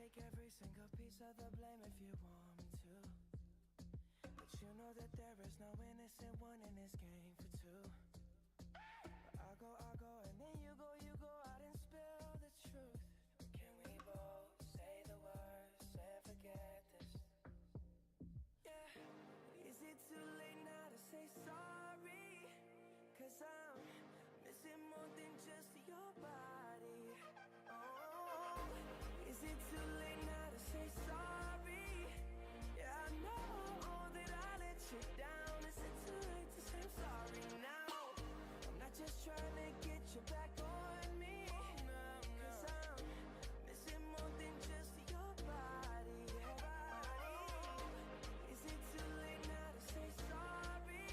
take every single piece of the blame if you want me to. But you know that there is no innocent one in this game for two. But I go, and then you go out and spill the truth. Can we both say the words and forget this? Yeah. Is it too late now to say sorry? 'Cause I'm missing more than just your body. Oh, is it too late now to say sorry? Yeah, I know that I let you down. Is it too late to say I'm sorry now? I'm not just trying to get you back on me. 'Cause I'm missing more than just your body. Is it too late now to say sorry?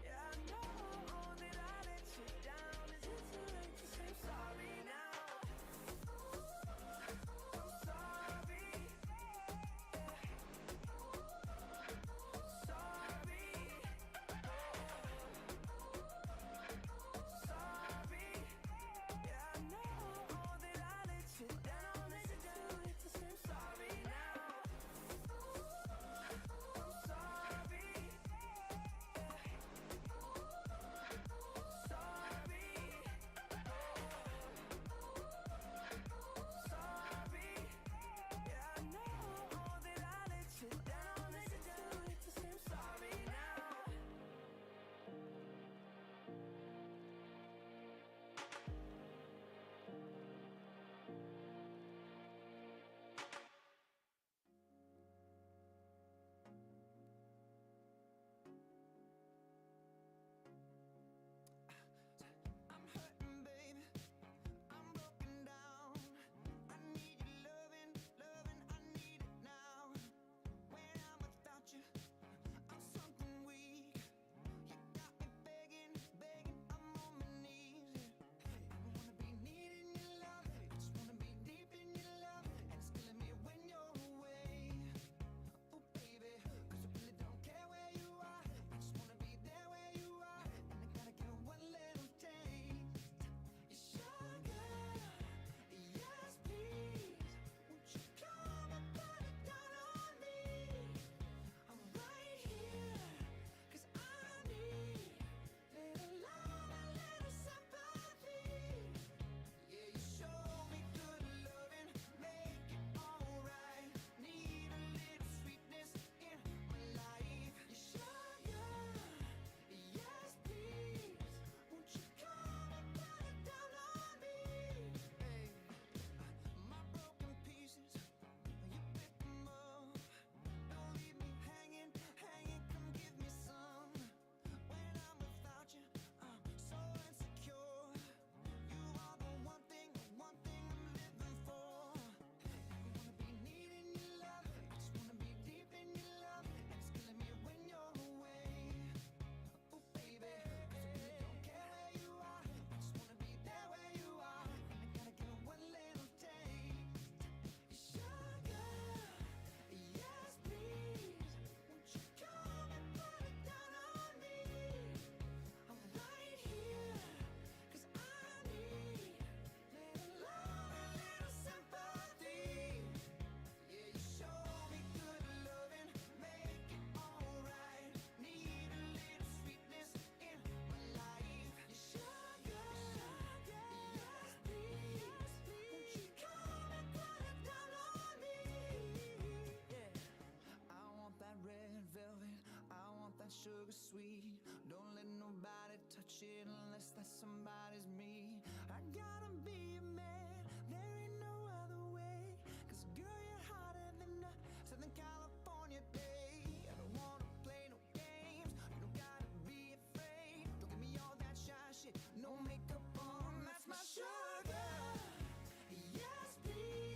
Yeah, I know that I let you down. Is it too late to say I'm sorry now? Sugar sweet, don't let nobody touch it unless that somebody's me. I gotta be a man, there ain't no other way. 'Cause girl, you're hotter than a Southern California day. I don't wanna play no games, you don't gotta be afraid. Don't give me all that shy shit, no makeup on, that's my sugar. Yes, please.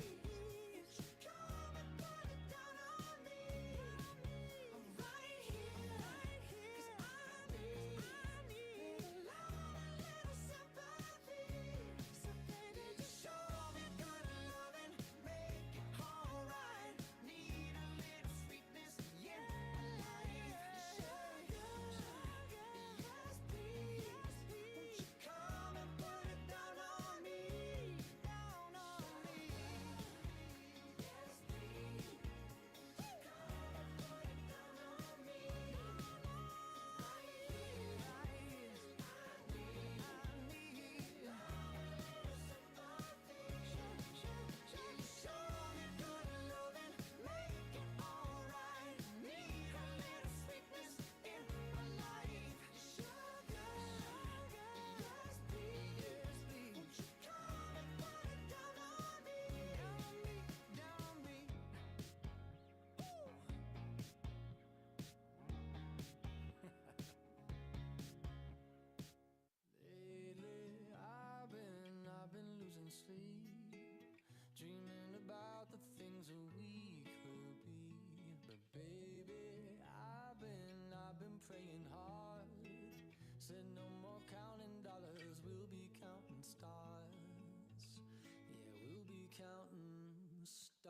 praying hard. Said no more counting dollars, we'll be counting stars. Yeah, we'll be counting stars.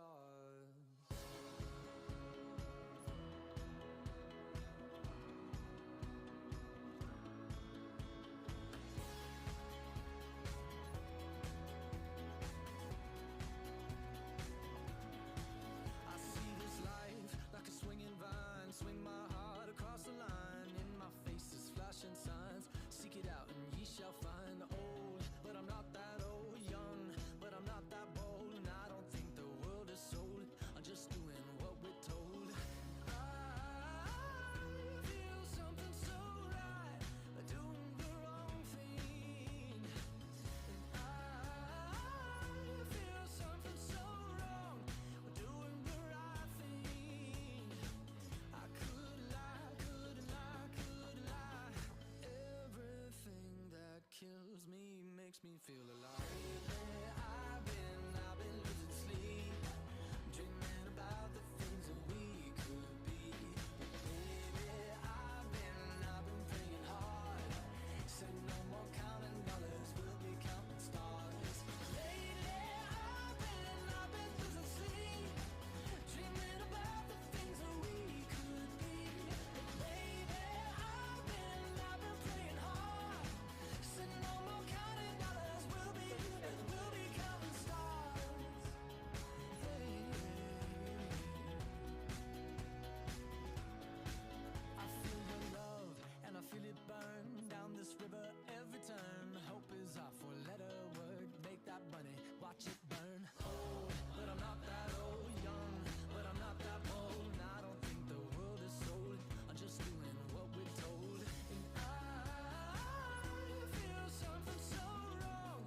I see this life like a swinging vine. Swing my heart across the line. In my face is flashing signs. Seek it out and ye shall find. Old, but I'm not that old. Young, but I'm not that bold. And I don't think the world is sold. I'm just doing what we're told. I feel something so right, doing the wrong thing. And I feel something so wrong, doing the right thing. I could lie, could lie, could lie. Everything that kills me makes me feel alive. Lately I've been losing sleep, dreaming about the things that we could be. Baby, I've been praying hard. Said no more counting dollars, we'll be counting stars. Lately I've been losing sleep, dreaming about the things that we could be. Baby, I've been praying hard. Said no more counting dollars, we'll be counting stars. I feel your love and I feel it burn down this river every turn. Hope is our four-letter word. Make that money, watch it burn. Old, but I'm not that old. Young, but I'm not that bold. And I don't think the world is sold. I'm just doing what we're told. And I feel something so wrong,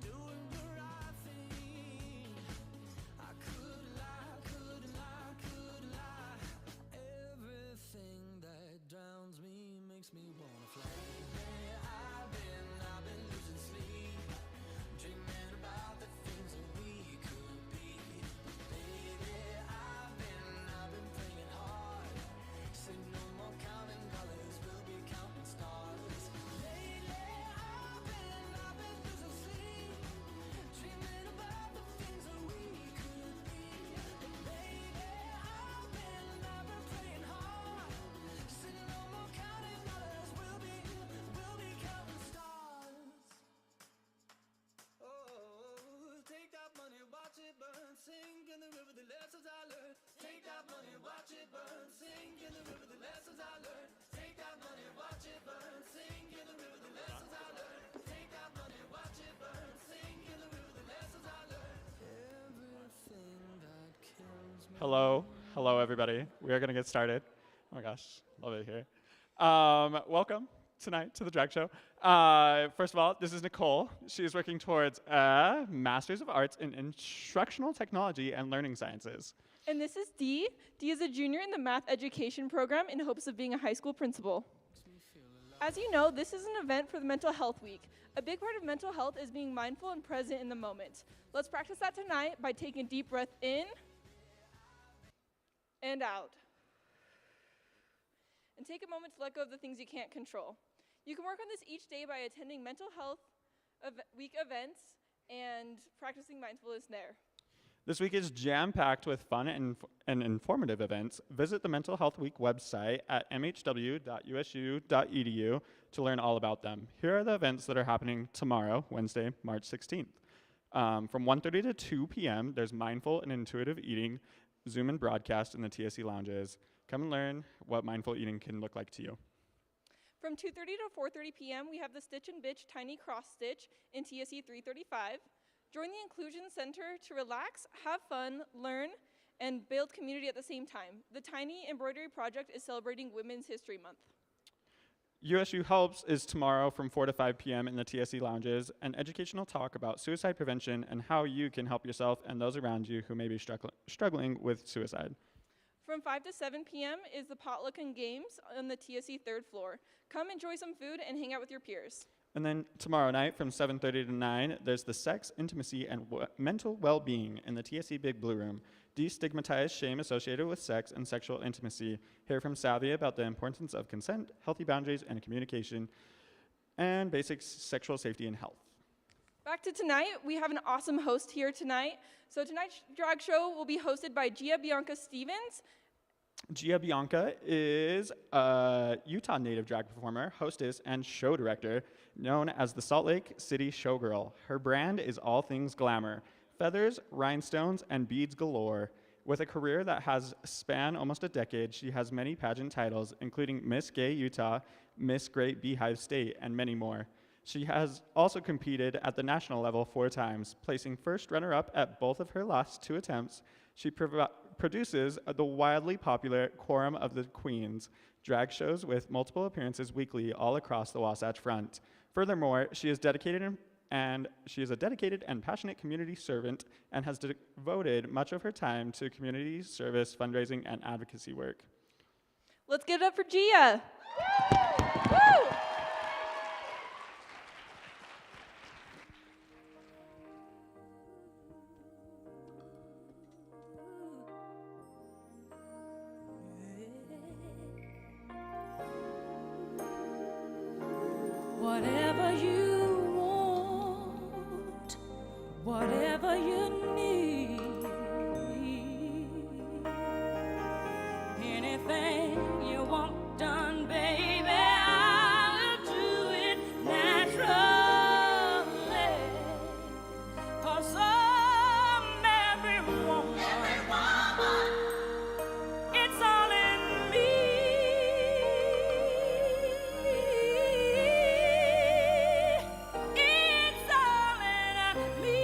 doing the right thing. I could lie, could lie, could lie. Everything that drowns me makes me wanna fly. Lately I've been losing sleep, dreaming about the things that we could be. Baby, I've been praying hard. Said no more counting dollars, we'll be counting stars. Lately I've been losing sleep, dreaming about the things that we could be. Baby, I've been praying hard. Said no more counting dollars, we'll be counting stars. Oh, take that money, watch it burn, sink in the river, the lessons I learned. Take that money, watch it burn, sink in the river, the lessons I learned. Take that money, watch it burn, sink in the river, the lessons I learned. Take that money, watch it burn, sink in the river, the lessons I learned. Everything that kills me. Hello, everybody. We are going to get started. Oh my gosh, love it here. Welcome tonight to the Drag Show. First of all, this is Nicole. She is working towards a Master's of Arts in Instructional Technology and Learning Sciences. And this is Dee. Dee is a junior in the math education program in hopes of being a high school principal. As you know, this is an event for the Mental Health Week. A big part of mental health is being mindful and present in the moment. Let's practice that tonight by taking a deep breath in and out. And take a moment to let go of the things you can't control. You can work on this each day by attending Mental Health Week events and practicing mindfulness there. This week is jam-packed with fun and informative events. Visit the Mental Health Week website at mhw.usu.edu to learn all about them. Here are the events that are happening tomorrow, Wednesday, March 16th. From 1:30 to 2 p.m., there's mindful and intuitive eating, Zoom and broadcast in the TSC lounges. Come and learn what mindful eating can look like to you. From 2:30 to 4:30 p.m., we have the Stitch and Bitch Tiny Cross Stitch in TSC 335. Join the Inclusion Center to relax, have fun, learn, and build community at the same time. The Tiny Embroidery Project is celebrating Women's History Month. USU Helps is tomorrow from 4 to 5 p.m. in the TSC lounges, an educational talk about suicide prevention and how you can help yourself and those around you who may be struggling with suicide. From 5 to 7 p.m. is the Potluck and Games on the TSC third floor. Come enjoy some food and hang out with your peers. And then tomorrow night from 7:30 to 9, there's the Sex, Intimacy, and Mental Well-Being in the TSC Big Blue Room. Destigmatize shame associated with sex and sexual intimacy. Hear from Savvy about the importance of consent, healthy boundaries, and communication, and basic sexual safety and health. Back to tonight, we have an awesome host here tonight. So tonight's drag show will be hosted by Gia Bianca Stevens. Gia Bianca is a Utah native drag performer, hostess, and show director known as the Salt Lake City Showgirl. Her brand is all things glamour, feathers, rhinestones, and beads galore. With a career that has spanned almost a decade, she has many pageant titles, including Miss Gay Utah, Miss Great Beehive State, and many more. She has also competed at the national level 4 times, placing first runner-up at both of her last 2 attempts. She produces the wildly popular Quorum of the Queens drag shows with multiple appearances weekly all across the Wasatch Front. Furthermore, she is a dedicated and passionate community servant and has devoted much of her time to community service, fundraising, and advocacy work. Let's give it up for Gia. Woo! Whatever you want, whatever you need, anything you want done, baby, I will do it naturally. 'Cause every woman, it's all in me. It's all in me.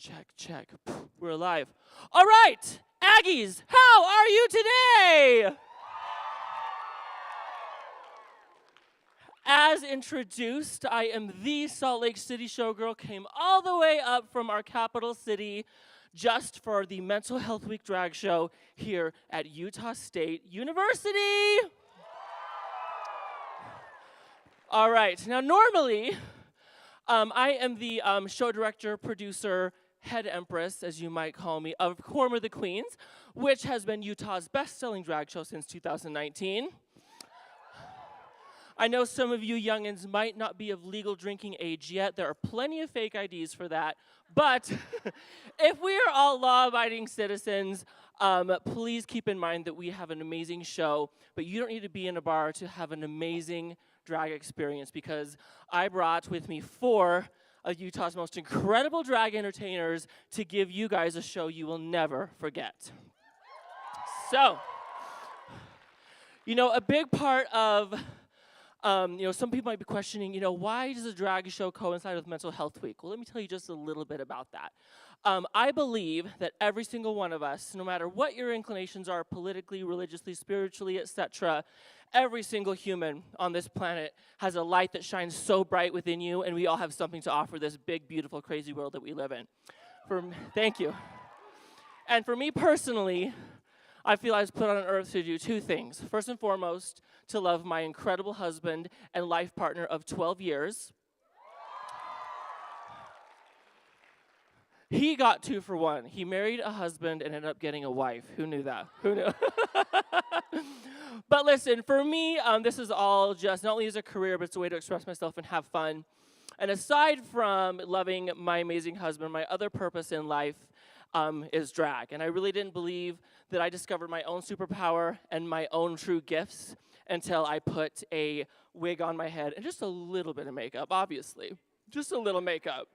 Check, check. We're alive. All right, Aggies, how are you today? As introduced, I am the Salt Lake City showgirl, came all the way up from our capital city just for the Mental Health Week drag show here at Utah State University. All right, now normally, I am the show director, producer, head empress, as you might call me, of Cormer the Queens, which has been Utah's best-selling drag show since 2019. I know some of you youngins might not be of legal drinking age yet. There are plenty of fake IDs for that. But if we are all law-abiding citizens, please keep in mind that we have an amazing show, but you don't need to be in a bar to have an amazing drag experience, because I brought with me 4 of Utah's most incredible drag entertainers to give you guys a show you will never forget. So, a big part of, some people might be questioning, why does a drag show coincide with Mental Health Week? Well, let me tell you just a little bit about that. I believe that every single one of us, no matter what your inclinations are politically, religiously, spiritually, etc., every single human on this planet has a light that shines so bright within you, and we all have something to offer this big, beautiful, crazy world that we live in. Thank you. And for me personally, I feel I was put on earth to do 2 things. First and foremost, to love my incredible husband and life partner of 12 years. He got 2 for 1. He married a husband and ended up getting a wife. Who knew that? Who knew? But listen, for me, this is all just not only as a career, but it's a way to express myself and have fun. And aside from loving my amazing husband, my other purpose in life is drag. And I really didn't believe that I discovered my own superpower and my own true gifts until I put a wig on my head and just a little bit of makeup, obviously. Just a little makeup.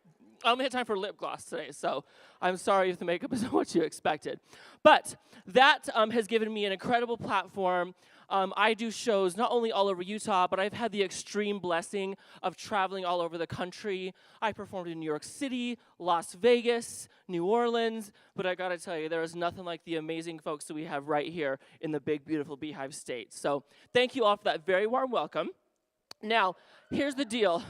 I only had time for lip gloss today, so I'm sorry if the makeup isn't what you expected. But that has given me an incredible platform. I do shows not only all over Utah, but I've had the extreme blessing of traveling all over the country. I performed in New York City, Las Vegas, New Orleans, but I gotta tell you, there is nothing like the amazing folks that we have right here in the big, beautiful Beehive State. So thank you all for that very warm welcome. Now, here's the deal.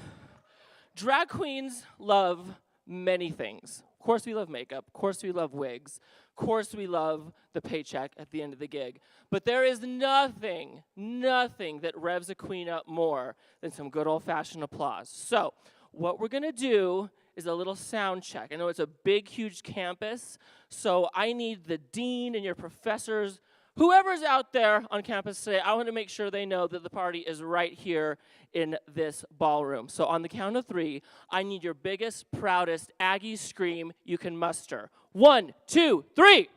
Drag queens love many things. Of course we love makeup. Of course we love wigs. Of course we love the paycheck at the end of the gig. But there is nothing that revs a queen up more than some good old-fashioned applause. So what we're gonna do is a little sound check. I know it's a big, huge campus, so I need the dean and your professors, whoever's out there on campus today, I want to make sure they know that the party is right here in this ballroom. So on the count of 3, I need your biggest, proudest Aggie scream you can muster. 1, 2, 3.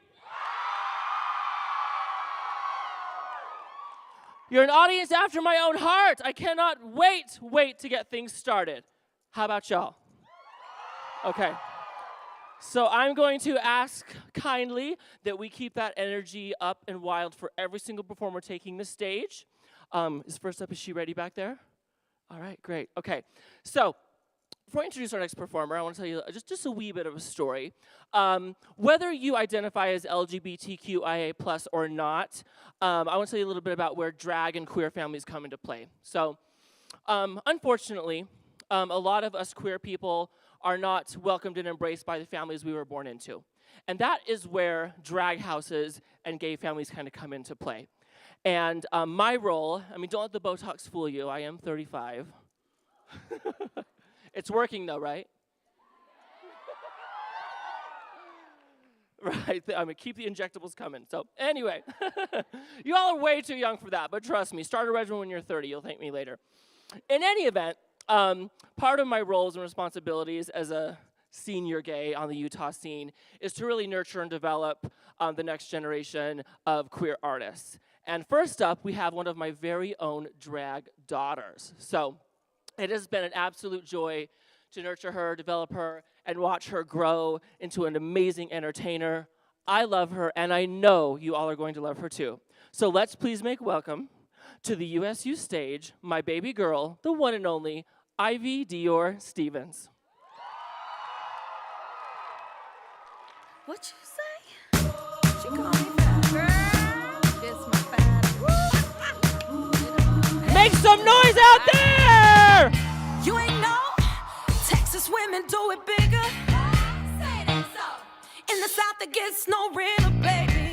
You're an audience after my own heart. I cannot wait to get things started. How about y'all? Okay. So I'm going to ask kindly that we keep that energy up and wild for every single performer taking the stage. First up, is she ready back there? All right, great. Okay, so before I introduce our next performer, I want to tell you just a wee bit of a story. Whether you identify as LGBTQIA+ or not, I want to tell you a little bit about where drag and queer families come into play. So unfortunately, a lot of us queer people are not welcomed and embraced by the families we were born into. And that is where drag houses and gay families kind of come into play. And my role, don't let the Botox fool you, I am 35. It's working though, right? Right, keep the injectables coming. So anyway, you all are way too young for that, but trust me, start a regimen when you're 30, you'll thank me later. In any event, part of my roles and responsibilities as a senior gay on the Utah scene is to really nurture and develop the next generation of queer artists. And first up, we have one of my very own drag daughters. So it has been an absolute joy to nurture her, develop her, and watch her grow into an amazing entertainer. I love her, and I know you all are going to love her too. So let's please make welcome to the USU stage, my baby girl, the one and only Ivy Dior Stevens. What you say? She call me fat. Girl, this my fat. Make some noise out there! You ain't know Texas women do it bigger. Say that so. In the South it gets no realer, baby.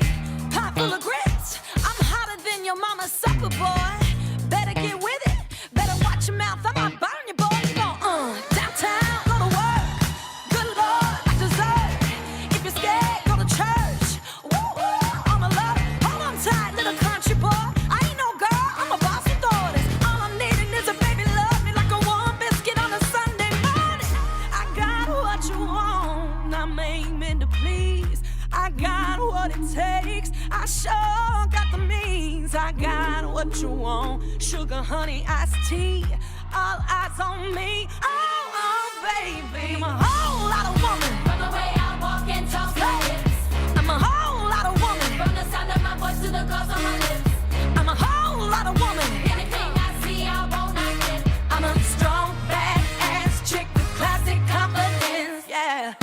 Pot full of grits. I'm hotter than your mama's supper, boy. Better get with it. Better watch your mouth. I might burn you, boy. You gon' downtown, go to work. Good Lord, I deserve. If you're scared, go to church. Woo woo, I'm a love. Hold on tight, little country boy. I ain't no girl, I'm a boss with orders. All I'm needing is a baby love me like a warm biscuit on a Sunday morning. I got what you want, I'm aiming to please. I got what it takes, I sure got the means. I got what you want, sugar, honey, iced tea. All eyes on me, oh, baby. I'm a whole lot of woman. From the way I walk and talk my hips. I'm a whole lot of woman. From the sound of my voice to the curls on my lips. I'm a whole lot of woman. Anything I see, I won't knock it. I'm a strong, badass chick with classic confidence, yeah.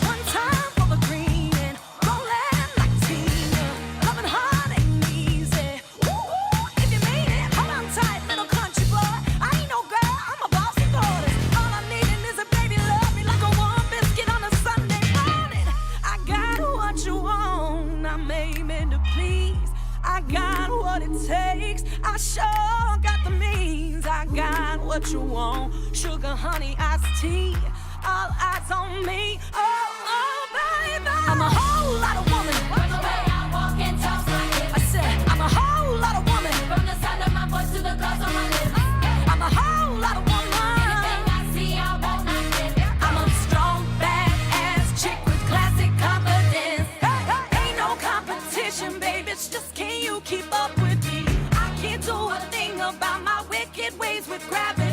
One time for the green and rollin' like Tina. Loving hard ain't easy. Ooh, if you mean it, hold on tight, little country boy. I ain't no girl, I'm a boss with orders. All I'm needing is a baby love me like a warm biscuit on a Sunday morning. I got what you want, I'm aiming to please. I got what it takes, I sure got the means. I got what you want, sugar, honey, iced tea. All eyes on me, oh, baby. I'm a whole lot of woman. From the way I walk and talk my hips. I said, I'm a whole lot of woman. From the sound of my voice to the curls on my lips. I'm a whole lot of woman. Anything I see, I won't knock it. I'm a strong, badass chick with classic confidence. Ain't no competition, baby. It's just can you keep up with me? I can't do a thing about my wicked ways with gravity.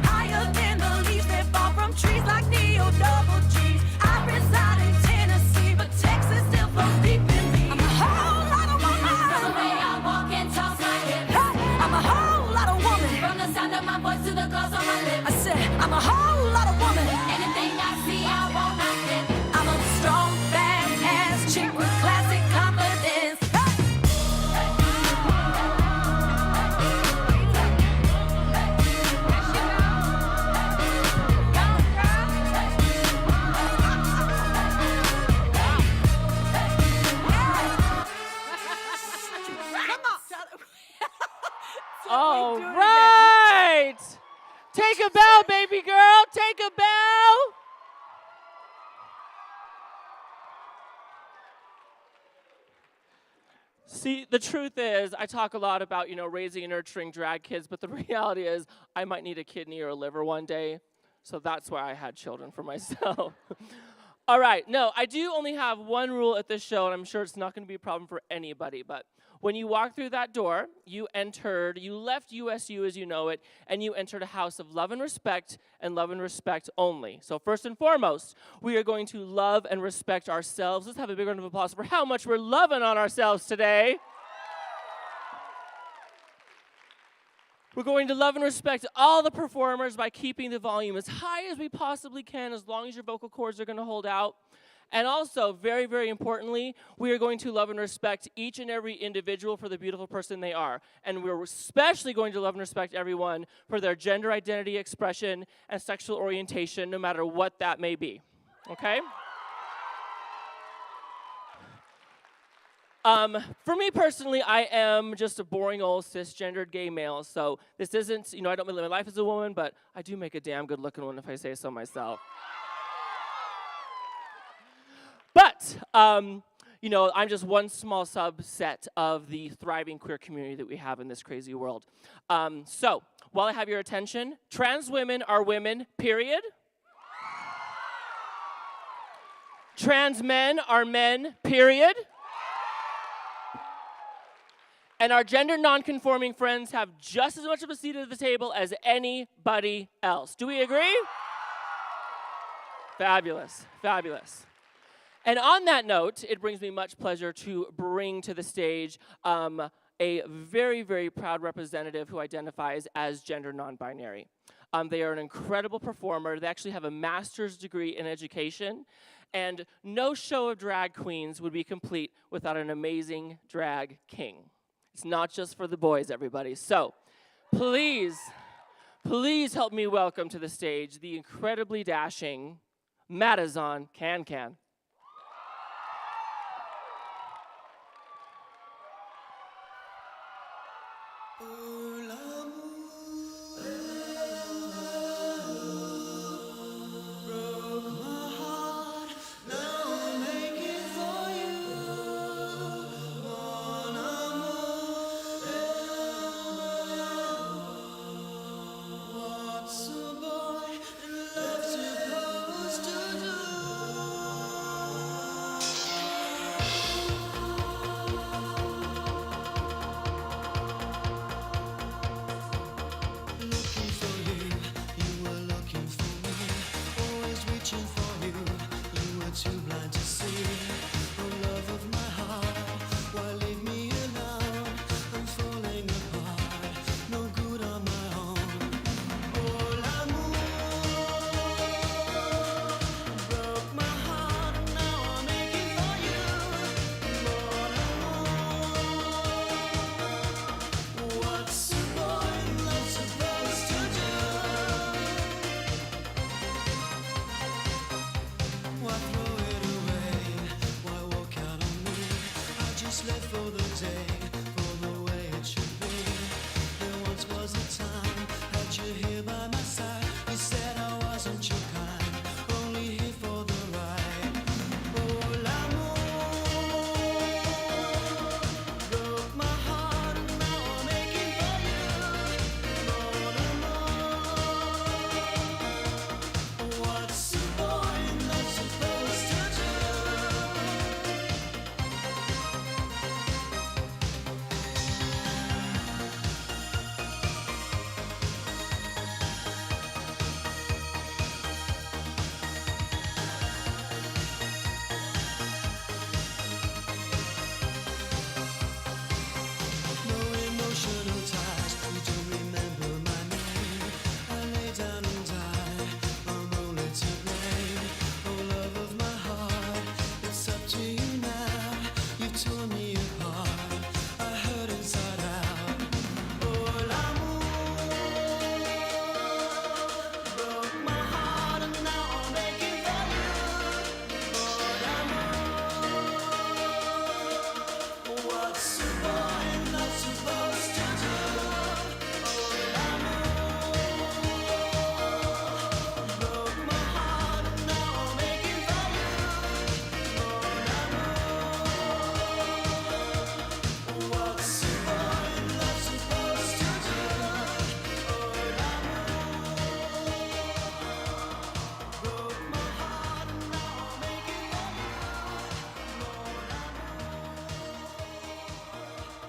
Higher than the leaves that fall from trees like Neo double G's. I reside in Tennessee, but Texas still flows deep in me. I'm a whole lot of From the woman. way I walk and talk my hips. I'm a whole lot of woman. From the sound of my voice to the curls on my lips. I said, I'm a whole lot of woman. Anything I see, I won't knock it. I'm a strong, badass chick with classic confidence. All right. Take a bow, baby girl. Take a bow. See, the truth is, I talk a lot about, raising and nurturing drag kids, but the reality is I might need a kidney or a liver one day. So that's why I had children for myself. All right. No, I do only have one rule at this show, and I'm sure it's not going to be a problem for anybody, but when you walk through that door, you left USU as you know it, and you entered a house of love and respect only. So first and foremost, we are going to love and respect ourselves. Let's have a big round of applause for how much we're loving on ourselves today. We're going to love and respect all the performers by keeping the volume as high as we possibly can, as long as your vocal cords are going to hold out. And also, very, very importantly, we are going to love and respect each and every individual for the beautiful person they are. And we're especially going to love and respect everyone for their gender identity expression and sexual orientation, no matter what that may be. Okay? For me personally, I am just a boring old cisgendered gay male. So this isn't, I don't live my life as a woman, but I do make a damn good looking one if I say so myself. But, I'm just one small subset of the thriving queer community that we have in this crazy world. So, while I have your attention, trans women are women, period. Trans men are men, period. And our gender nonconforming friends have just as much of a seat at the table as anybody else. Do we agree? Fabulous, fabulous. And on that note, it brings me much pleasure to bring to the stage a very, very proud representative who identifies as gender non-binary. They are an incredible performer. They actually have a master's degree in education. And no show of drag queens would be complete without an amazing drag king. It's not just for the boys, everybody. So please help me welcome to the stage the incredibly dashing Madison Can Can.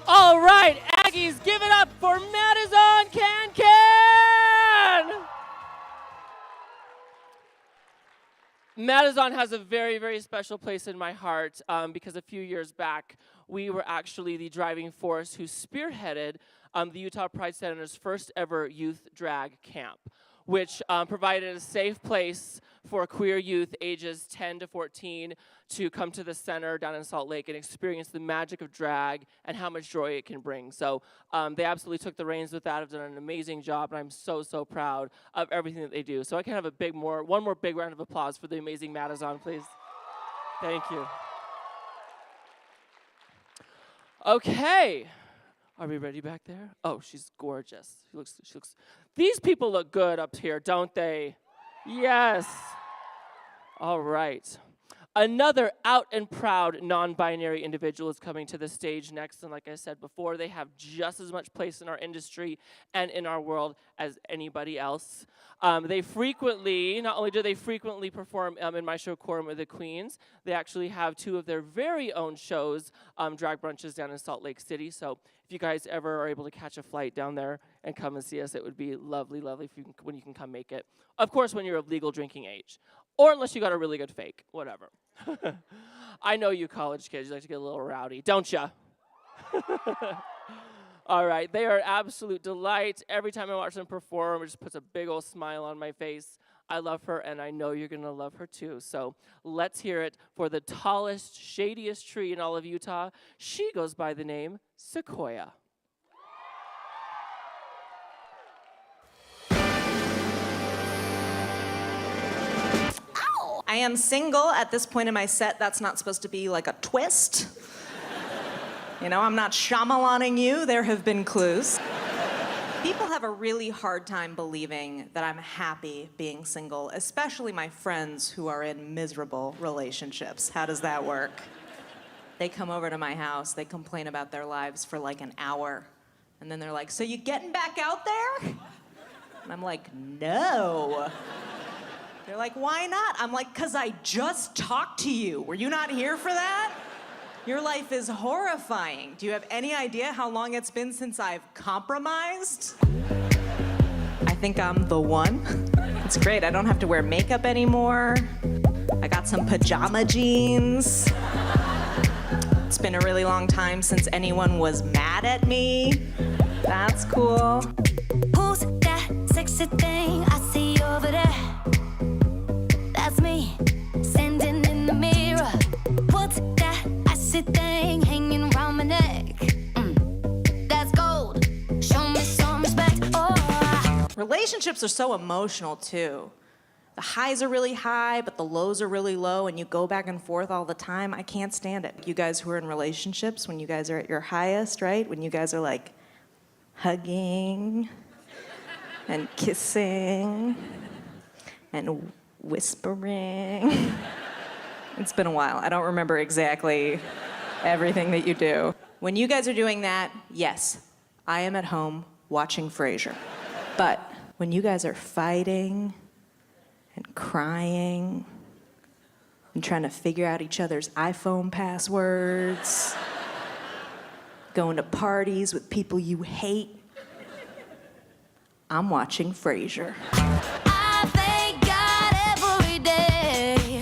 All right, Aggies, give it up for Madison Can Can! Madison has a very, very special place in my heart because a few years back, we were actually the driving force who spearheaded the Utah Pride Center's first ever youth drag camp, which provided a safe place for queer youth ages 10 to 14 to come to the center down in Salt Lake and experience the magic of drag and how much joy it can bring. So they absolutely took the reins with that, have done an amazing job, and I'm so, so proud of everything that they do. So I can have one more big round of applause for the amazing Madison, please. Thank you. Okay. Are we ready back there? Oh, she's gorgeous. She looks. These people look good up here, don't they? Yes. All right. Another out and proud non-binary individual is coming to the stage next, and like I said before, they have just as much place in our industry and in our world as anybody else. They frequently, not only do they frequently perform in my show Quorum of the Queens, they actually have two of their very own shows, drag brunches down in Salt Lake City. So if you guys ever are able to catch a flight down there and come and see us, it would be lovely, lovely when you can come make it. Of course, when you're of legal drinking age. Or unless you got a really good fake, whatever. I know you college kids, you like to get a little rowdy, don't ya? All right, they are an absolute delight. Every time I watch them perform, it just puts a big old smile on my face. I love her, and I know you're going to love her too. So let's hear it for the tallest, shadiest tree in all of Utah. She goes by the name Sequoia. I am single at this point in my set. That's not supposed to be like a twist. You know, I'm not Shyamalan-ing you. There have been clues. People have a really hard time believing that I'm happy being single, especially my friends who are in miserable relationships. How does that work? They come over to my house, they complain about their lives for like an hour, and then they're like, "So you getting back out there?" And I'm like, "No." They're like, "Why not?" I'm like, "'Cause I just talked to you. Were you not here for that? Your life is horrifying. Do you have any idea how long it's been since I've compromised?" I think I'm the one. It's great. I don't have to wear makeup anymore. I got some pajama jeans. It's been a really long time since anyone was mad at me. That's cool. Who's that sexy thing I see over there? That's me, standing in the mirror. What's that icy thing hanging around my neck? That's gold. Show me some respect. Oh. Relationships are so emotional too. The highs are really high, but the lows are really low, and you go back and forth all the time. I can't stand it. You guys who are in relationships, when you guys are at your highest, right? When you guys are like hugging and kissing and whispering. It's been a while. I don't remember exactly everything that you do. When you guys are doing that, yes, I am at home watching Frasier. But when you guys are fighting and crying and trying to figure out each other's iPhone passwords, going to parties with people you hate, I'm watching Frasier. I thank God every day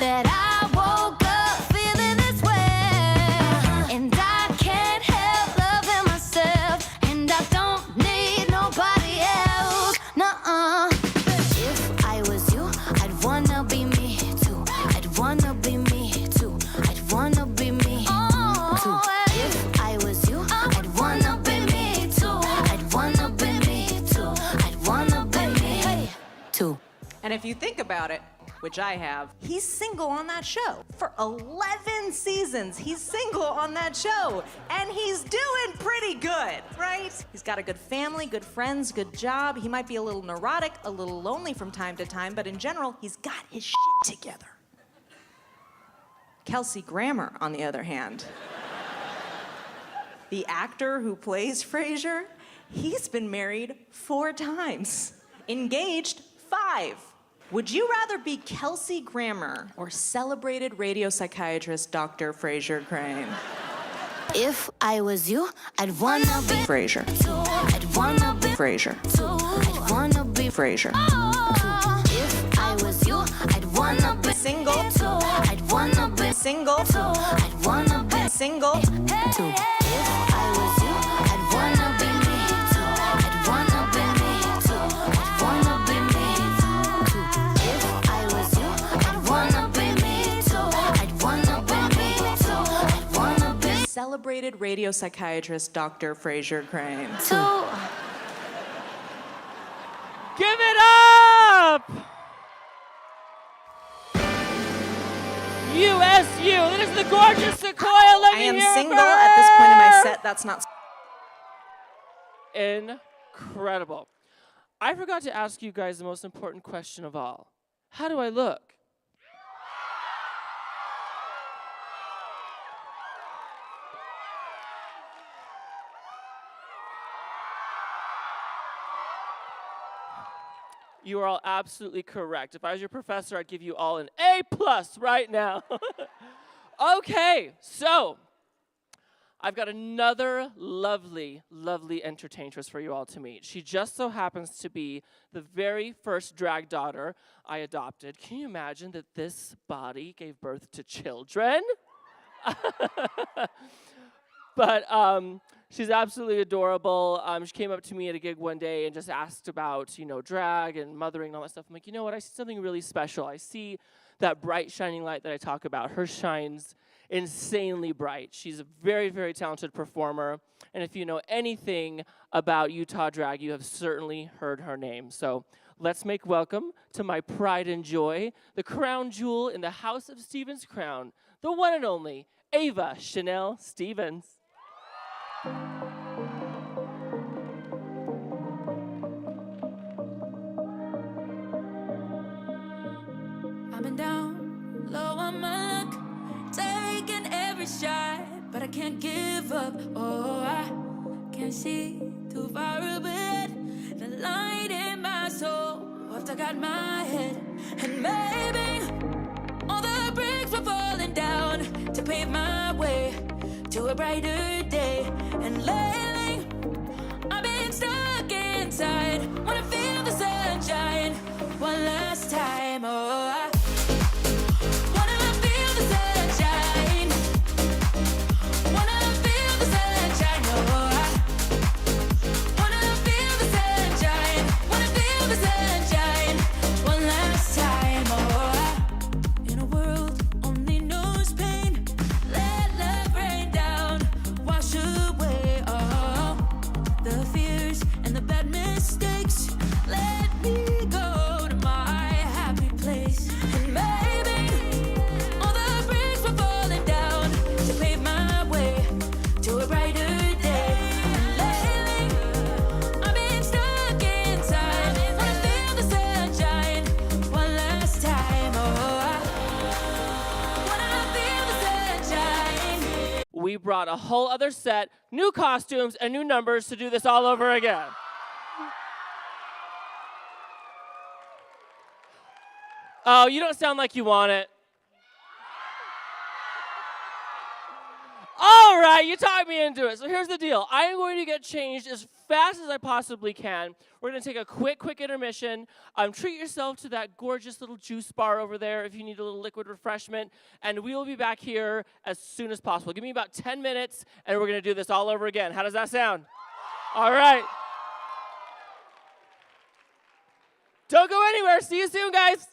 that I woke up feeling this way. And I can't help loving myself, and I don't need nobody else. Nuh-uh. If I was you, I'd wanna be me too. I'd wanna be me too. I'd wanna be me too. If I was you, I'd wanna be me too. I'd wanna be me too. I'd wanna be me too. And if you think about it, which I have, he's single on that show. For 11 seasons, he's single on that show. And he's doing pretty good, right? He's got a good family, good friends, good job. He might be a little neurotic, a little lonely from time to time, but in general, he's got his shit together. Kelsey Grammer, on the other hand, the actor who plays Frasier, he's been married 4 times, engaged 5. Would you rather be Kelsey Grammer or celebrated radio psychiatrist Dr. Frasier Crane? If I was you, I'd wanna be Frasier. too. I'd wanna be Frasier. too. I'd wanna be Frasier. too. If I was you, I'd wanna be Single. too. I'd wanna be Single. too. I'd wanna be Single. too. If I was you, I'd wanna be me too. I'd wanna be me too. I'd wanna be me too. If I was you, I'd wanna be me too. I'd wanna be me too. I'd wanna be Celebrated radio psychiatrist Dr. Frasier Crane. too. Give it up! USU, that is the gorgeous Sequoia. Let I me am hear it single for at this point in my her. set. That's not. Incredible. I forgot to ask you guys the most important question of all. How do I look? You are all absolutely correct. If I was your professor, I'd give you all an A+ right now. Okay, so I've got another lovely, lovely entertaintress for you all to meet. She just so happens to be the very first drag daughter I adopted. Can you imagine that this body gave birth to children? But she's absolutely adorable. She came up to me at a gig one day and just asked about, drag and mothering and all that stuff. I'm like, you know what? I see something really special. I see that bright, shining light that I talk about. Hers shines insanely bright. She's a very, very talented performer. And if you know anything about Utah drag, you have certainly heard her name. So let's make welcome to my pride and joy, the crown jewel in the House of Stevens crown, the one and only Ava Chanel Stevens. I've been down, low on my luck, taking every shot, but I can't give up. Oh, I can't see too far ahead. The light in my soul, after I got my head, and maybe all the bricks were falling down to pave my way to a brighter day. And lately, I've been stuck inside. Wanna feel the sunshine one last time. Oh, I wanna feel the sunshine. Wanna feel the sunshine. Oh, I wanna feel the sunshine. Wanna feel the sunshine one last time. Oh, I, in a world only knows pain, let love rain down, wash away all the fears and the bad mistakes. Let me go to my happy place. And maybe all the bricks were falling down to pave my way to a brighter day. And lately, I've been stuck inside. Wanna feel the sunshine one last time. Oh, I wanna feel the sunshine. We brought a whole other set, new costumes, and new numbers to do this all over again. Oh, you don't sound like you want it. All right, you talked me into it. So here's the deal. I am going to get changed as fast as I possibly can. We're going to take a quick intermission. Treat yourself to that gorgeous little juice bar over there if you need a little liquid refreshment. And we will be back here as soon as possible. Give me about 10 minutes, and we're going to do this all over again. How does that sound? All right. Don't go anywhere. See you soon, guys.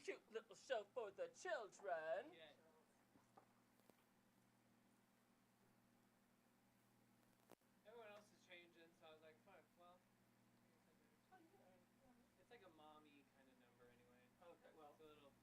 Cute little show for the children. Everyone else is changing, so I was like, fuck, well, it's like a mommy kind of number anyway. Okay, well, It's a little, this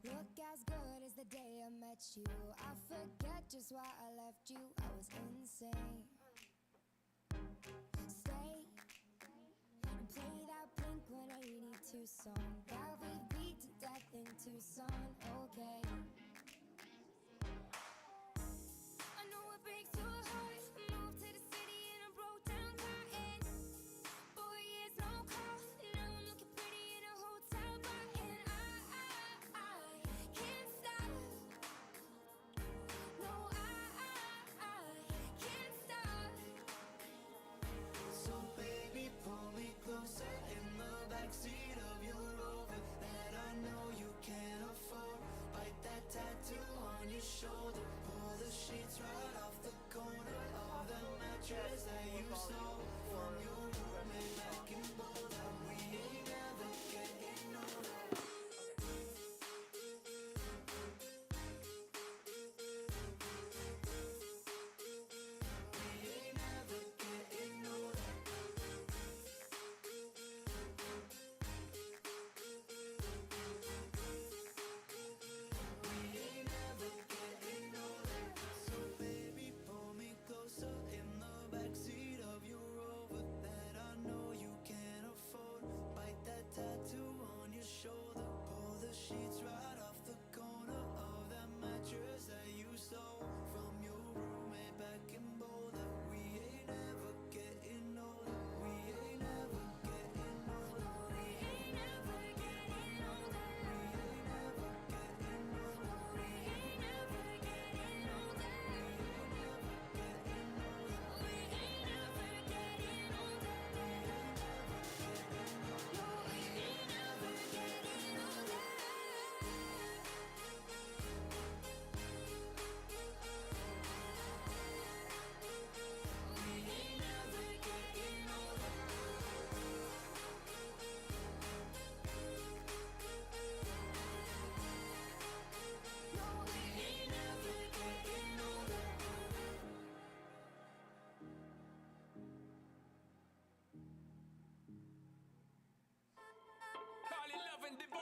You look as good as the day I met you. I forget just why I left you. I was insane. Stay and play that Blink-182 song that we beat to death in Tucson. Okay. I know it breaks your heart. Moved to the city and I broke down crying. 4 years no call. Now I'm looking pretty in a hotel bar, and I can't stop. No, I can't stop. So baby, pull me closer in the backseat of your Rover that I know you can't afford. Bite that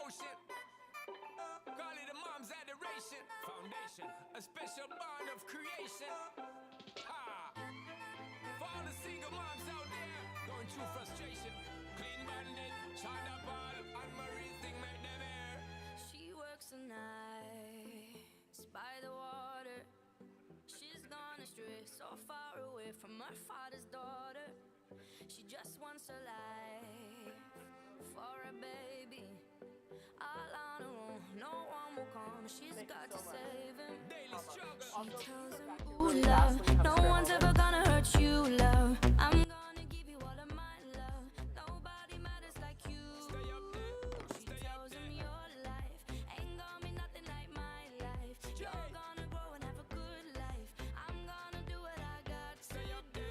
emotion. Call it a mom's adoration. Foundation, a special bond of creation. Ha! For all the single moms out there going through frustration. Clean Bandit, China Ball, and Marie's thing make them air. She works the nights by the water. She's gone astray, so far away from her father's daughter. She just wants a life for a baby. All on her own, no one will come. She's got to save him. Daily struggle. She tells him, ooh, love, no one's ever gonna hurt you, love. I'm gonna give you all of my love. Nobody matters like you. Stay up there. She tells him your life ain't gonna be nothing like my life. You're gonna grow and have a good life. I'm gonna do what I got to do.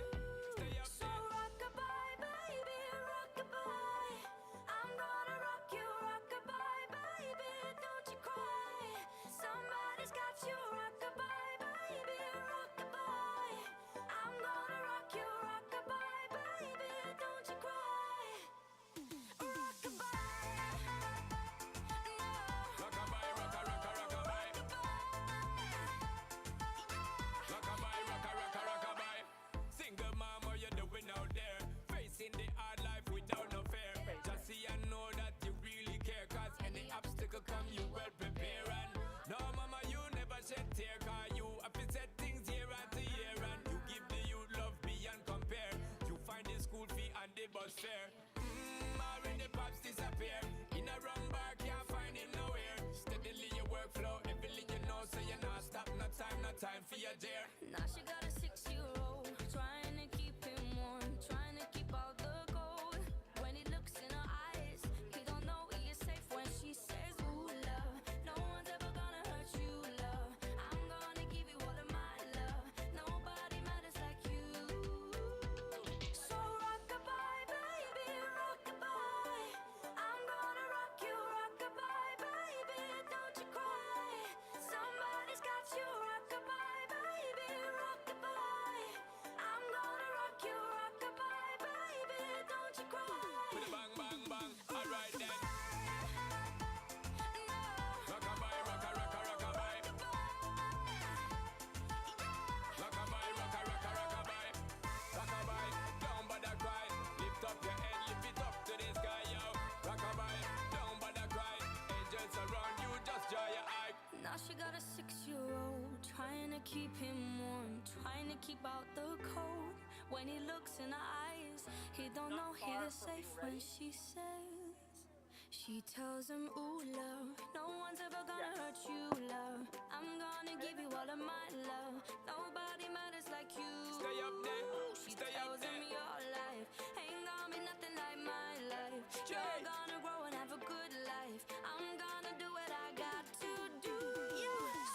So rock-a-bye, baby, rock-a-bye. I'm gonna rock you, rock-a-bye, baby. Don't you cry. Somebody's got you, rock-a-bye, baby, rock-a-bye. I'm gonna rock you, rock-a-bye, baby. Don't you cry. Rock-a-bye. Rockabye, rocka, rocka, rockabye. Rockabye, rocka, rocka, rockabye. Single mom, what you doing out there? Facing the hard life without no fear. Just see and know that you really care. Cause any obstacle come, you well prepare. And no, mama, you never shed tear. Cause you have to set things year after year. And you give the youth love beyond compare. You find the school fee and the bus fare. Already pops disappear. In a wrong bar, can't find him nowhere. Steadily your workflow, everything you know, so you're not stop, no time for your dear. Now she got a 6-year-old, trying to keep him warm, trying to keep out the cold. When he looks in her eyes, he don't know he is safe when she says, ooh, love, no one's ever gonna hurt you, love. I'm gonna give you all of my love. Nobody matters like you. So rock-a-bye, baby, rock-a-bye. I'm gonna rock you, rock-a-bye, baby. Don't you cry. Somebody's got you, rock-a-bye, baby, rock-a-bye. I'm gonna rock you, rock-a-bye, baby. Don't you cry. With a bang, bang, bang. Alright then. Rockabye, rocka, rocka, rockabye. Rockabye, rocka, rocka, rockabye. Rockabye, don't bother cry. Lift up your head, lift it up to the sky, yo. Rockabye, don't bother cry. Angels around you, just draw your eye. Now she got a 6-year-old, trying to keep him warm, trying to keep out the cold. When he looks in her eyes, he don't know he is safe when she says. She tells him, ooh, love, no one's ever gonna hurt you, love. I'm gonna give you all of my love. Nobody matters like you. Stay up there. She Stay up tells him there. your life ain't gonna be nothing like my life. You're gonna grow and have a good life. I'm gonna do what I got to do.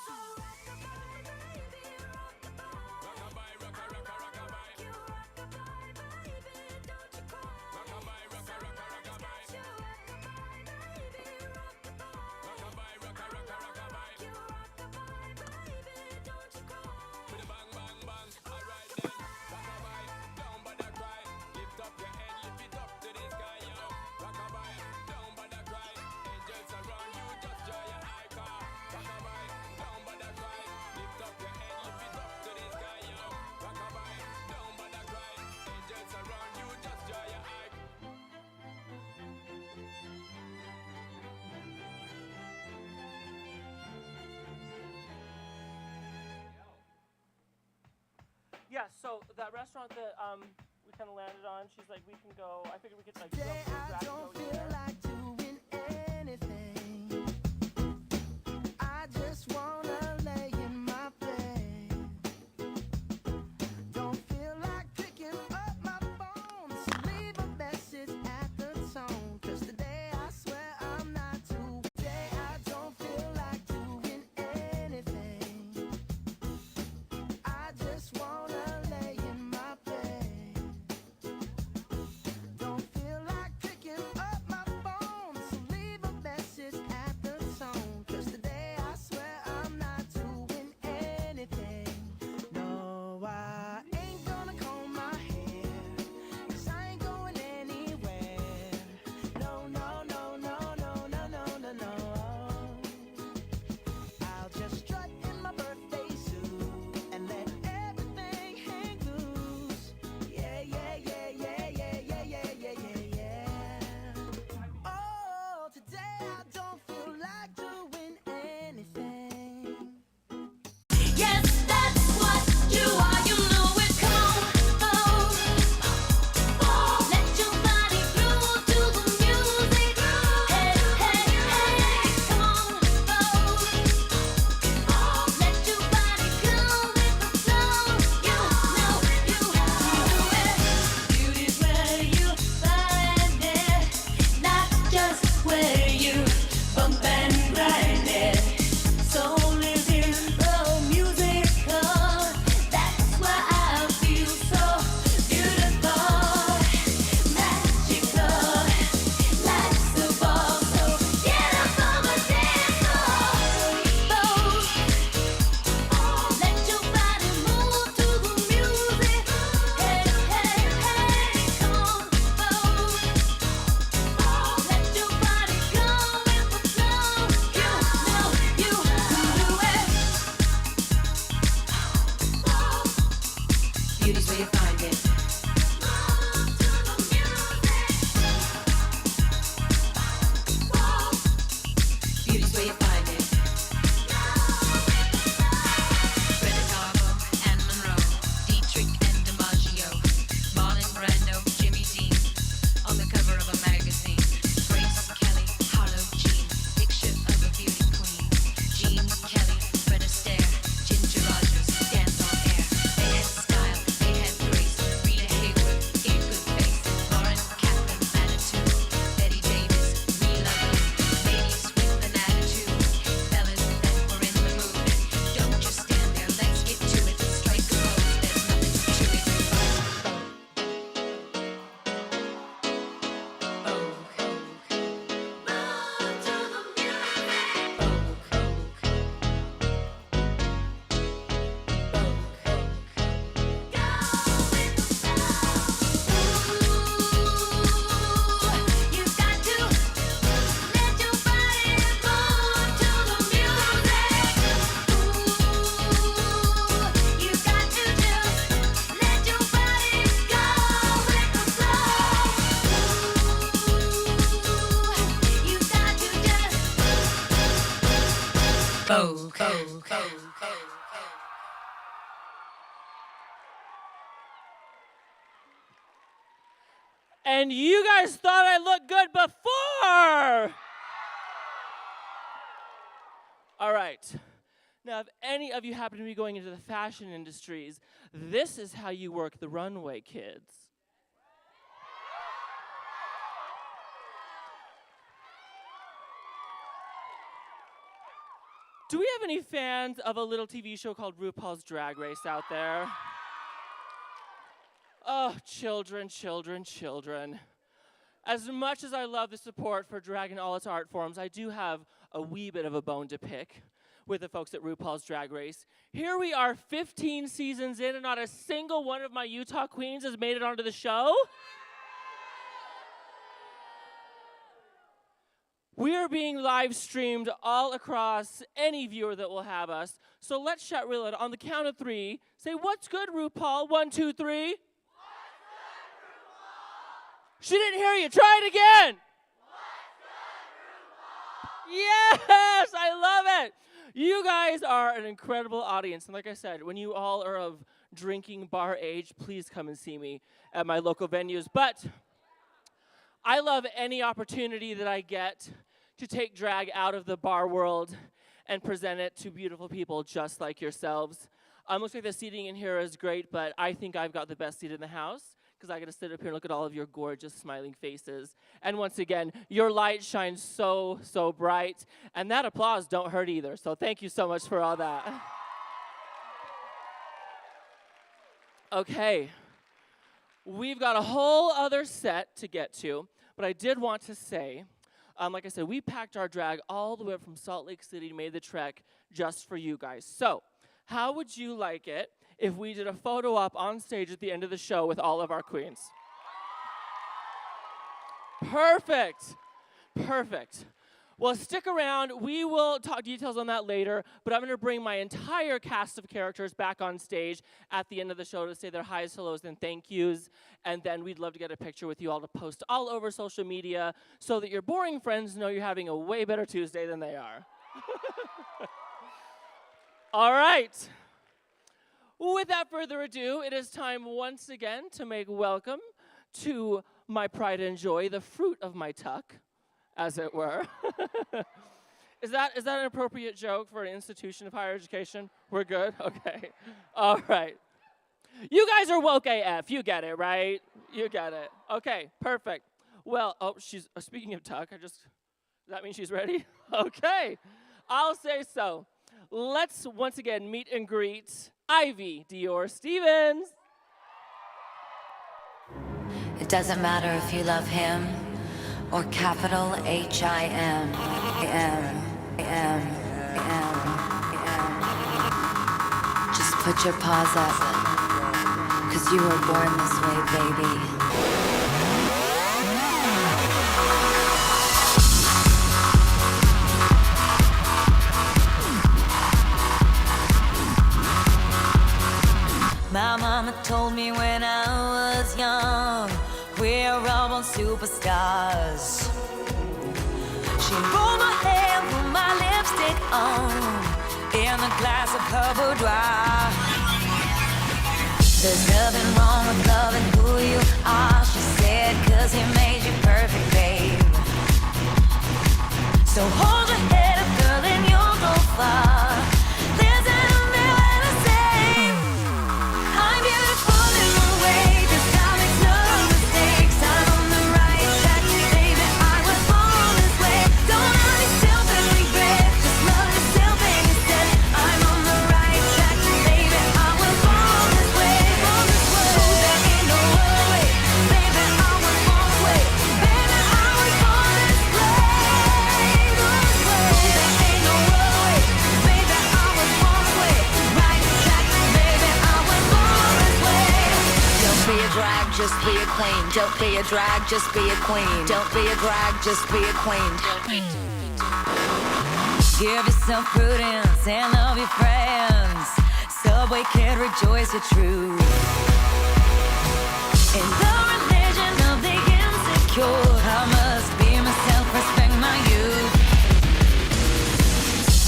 So rock-a-bye, baby, rock-a-bye. Rockabye, rocka, rocka, rockabye. You rock-a-bye, baby, don't you cry. Rockabye, rocka, rocka, rockabye. You rock-a-bye, baby, rock-a-bye. Rockabye, rocka, rocka, rockabye. You rock-a-bye, baby, don't you cry. With a bang, bang, bang. Alright then. Rockabye, don't bother cry. Lift up your head, lift it up to the sky, yo. Rockabye, don't bother cry. Angels around you, just draw your eye car. Rockabye, don't bother cry. Lift up your head, lift it up to the sky, yo. Rockabye, don't bother cry. Angels around you, just draw your eye. Yeah, so that restaurant that we kind of landed on, she's like, we can go. I figured we could like go Today for a I drive and don't go feel there. like doing anything. I just wanna lay in my bed. Don't feel like picking up my phone, so leave a message at the tone. 'Cause today I swear I'm not too. Today I don't feel like doing anything. I just wanna lay in my bed. Don't feel like And you guys thought I looked good before. All right. Now, if any of you happen to be going into the fashion industries, this is how you work the runway, kids. Do we have any fans of a little TV show called RuPaul's Drag Race out there? Oh, children, children, children. As much as I love the support for drag in all its art forms, I do have a wee bit of a bone to pick with the folks at RuPaul's Drag Race. Here we are 15 seasons in, and not a single one of my Utah queens has made it onto the show. We are being live streamed all across any viewer that will have us. So let's shout real loud on the count of 3. Say, "What's good, RuPaul?" 1, 2, 3. She didn't hear you. Try it again. Yes, I love it. You guys are an incredible audience. And like I said, when you all are of drinking bar age, please come and see me at my local venues. But I love any opportunity that I get to take drag out of the bar world and present it to beautiful people just like yourselves. Looks like the seating in here is great, but I think I've got the best seat in the house, because I get to sit up here and look at all of your gorgeous smiling faces. And once again, your light shines so, so bright. And that applause don't hurt either. So thank you so much for all that. Okay. We've got a whole other set to get to. But I did want to say, like I said, we packed our drag all the way up from Salt Lake City and made the trek just for you guys. So how would you like it if we did a photo op on stage at the end of the show with all of our queens? Perfect. Perfect. Well, stick around. We will talk details on that later, but I'm going to bring my entire cast of characters back on stage at the end of the show to say their highs, hellos, and thank yous, and then we'd love to get a picture with you all to post all over social media so that your boring friends know you're having a way better Tuesday than they are. All right. Without further ado, it is time once again to make welcome to my pride and joy, the fruit of my tuck, as it were. Is that an appropriate joke for an institution of higher education? We're good? Okay. All right. You guys are woke AF. You get it, right? You get it. Okay, perfect. Well, speaking of tuck, does that mean she's ready? Okay. I'll say so. Let's once again meet and greet Ivy Dior Stevens. It doesn't matter if you love him or capital H-I-M. Just put your paws up, 'cause you were born this way, baby. My mama told me when I was young, we're all born superstars. She rolled my hair, put my lipstick on, in a glass of her boudoir. There's nothing wrong with loving who you are, she said, 'cause he made you perfect, babe. So hold your head up, girl, and you'll go far. Listen to me when I say, I'm beautiful in my way, 'cause I make no mistakes. I'm on the right track, baby, I was born this way. Don't have yourself and regret, just love yourself instead. I'm on the right track, baby, I was born this way, born this way. Oh, there ain't no other way, baby, I was born this way. Baby, I was born this way, born this way. Oh, there ain't no other way, baby, I was born this way. Right track, baby, I was born this way. Don't be a drag, just be a queen. Don't be a drag, just be a queen. Don't be a drag, just be a queen. Give yourself prudence and love your friends. Subway kid, rejoice your truth. In the religion of the insecure, I must be myself, respect my youth.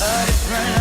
A different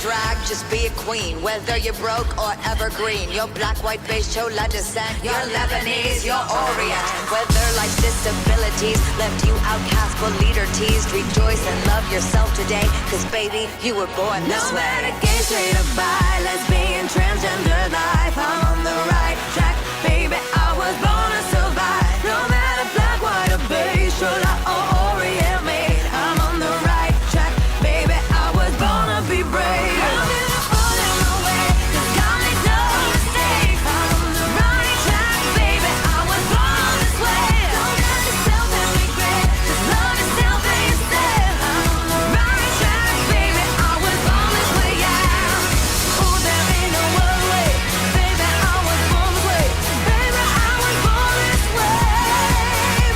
drag, just be a queen. Whether you're broke or evergreen, you're black, white, beige, chola descent, you're Lebanese, you're Orient. Whether life's disabilities left you outcast but leader teased, rejoice and love yourself today, cause baby, you were born this No way. matter gay, straight or bi, lesbian, transgender life, I'm on the right track, baby, I was born to survive. No matter black, white or beige, chola or Orient made, I'm on the right track, baby, I was born to be brave. I'm beautiful in my way, 'cause God made no mistake. I'm on the right track, baby, I was born this way. Don't doubt yourself and regret, just love yourself and yourself. I'm on the right track, baby, I was born this way, yeah. Ooh, there ain't no other way, baby, I was born this way. Baby, I was born this way,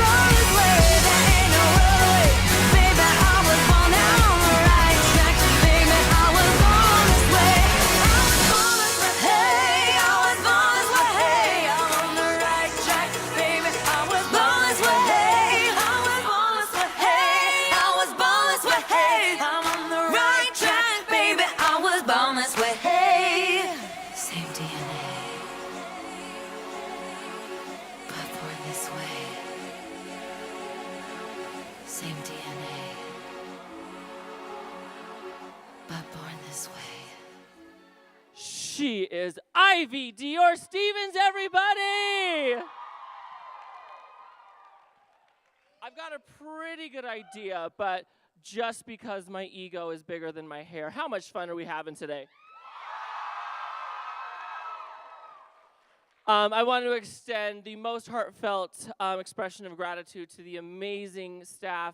born this way. There ain't no other way, baby, I was born now on the right track, baby, I was born this way. I was born this way, hey, I was born this way, hey, I'm on the right track, baby, I was born this way, hey, I was born this way, hey, I was born this way, hey, I'm on the right track, baby, I was born this way, hey. Same DNA, but born this way. Same DNA, but born this way. She is Ivy Dior Stevens, everybody! I've got a pretty good idea, but just because my ego is bigger than my hair, how much fun are we having today? I want to extend the most heartfelt expression of gratitude to the amazing staff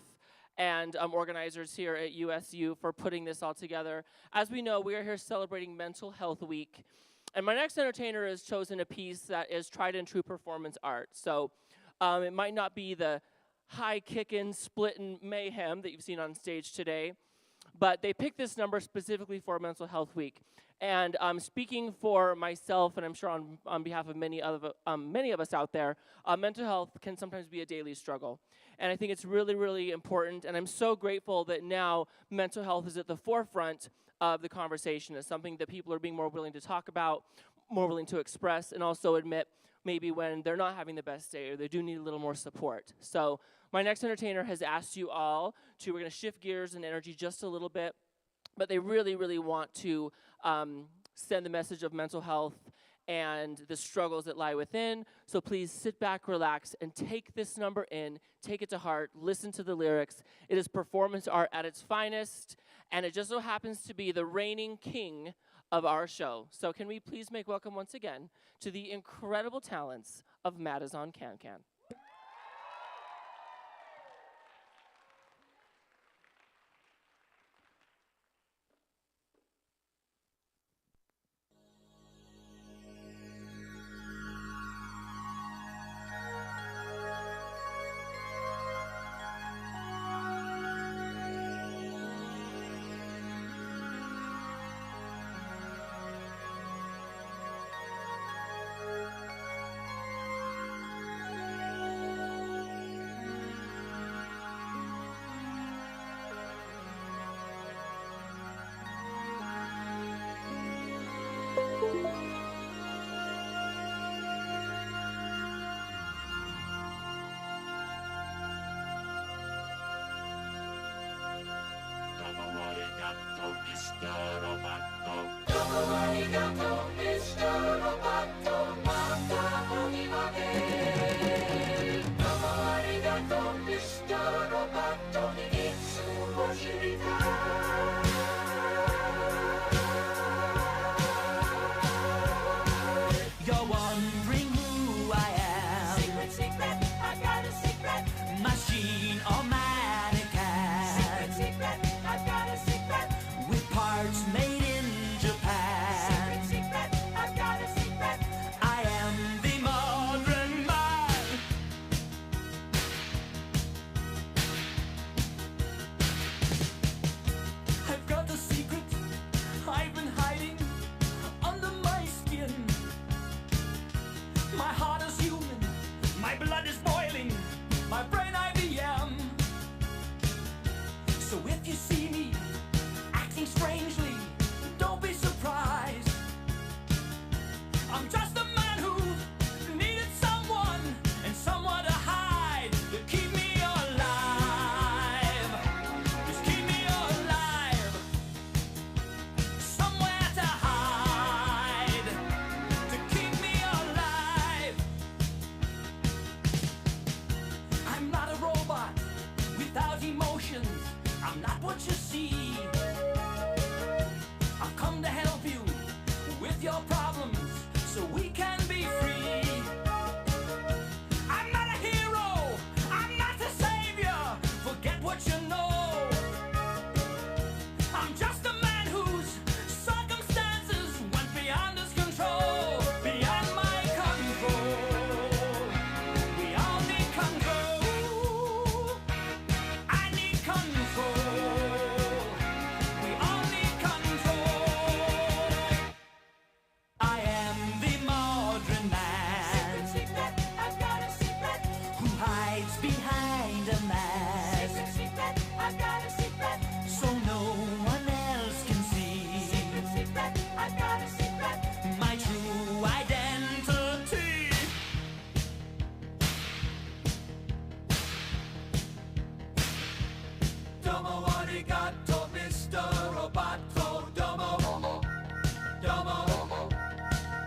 and organizers here at USU for putting this all together. As we know, we are here celebrating Mental Health Week. And my next entertainer has chosen a piece that is tried and true performance art. So it might not be the high kickin', splittin' mayhem that you've seen on stage today, but they picked this number specifically for Mental Health Week. And speaking for myself, and I'm sure on behalf of many of us out there, mental health can sometimes be a daily struggle. And I think it's really, really important, and I'm so grateful that now mental health is at the forefront of the conversation. It's something that people are being more willing to talk about, more willing to express, and also admit maybe when they're not having the best day or they do need a little more support. So my next entertainer has asked you all to, we're gonna shift gears and energy just a little bit, but they really, really want to send the message of mental health and the struggles that lie within. So please sit back, relax, and take this number in, take it to heart, listen to the lyrics. It is performance art at its finest, and it just so happens to be the reigning king of our show. So can we please make welcome once again to the incredible talents of Madison Can Can. You're wondering who I am. Secret, secret, I got a secret. Machine or mannequin. Secret, secret, I got a secret. With parts made in your problems so we can be free. I'm not a hero, I'm not a savior, forget what you know. I'm just a man whose circumstances went beyond his control, beyond my control. We all need control. I need control. We all need control. I am the modern man. Secret, I've got a secret. Who hides behind a mask. Secret, I've got a secret. So no one else can see. Secret, I've got a secret. My true identity. Domo arigato, Mr. Roboto. Domo. Domo.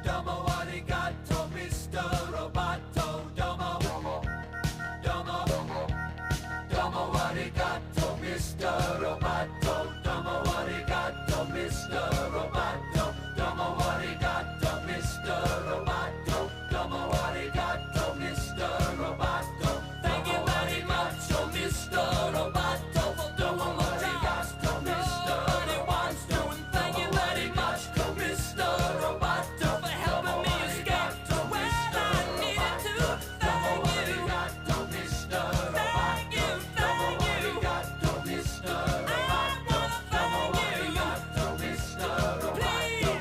Domo arigato, Mr. Roboto. Domo. Domo. Domo arigato, Mr. Roboto. Domo arigato, Mr. Roboto. Domo arigato, Mr. Roboto. Domo arigato, Mr. Roboto. Thank you very much, oh Mr. Roboto, for doing what you asked of Mr. He wants to, and thank you very much, Mr. Roboto, for helping me escape to where I needed to. Thank you, Mr. Thank you, thank you, Mr. Roboto. Thank you, Mr. Roboto. Please, thank you,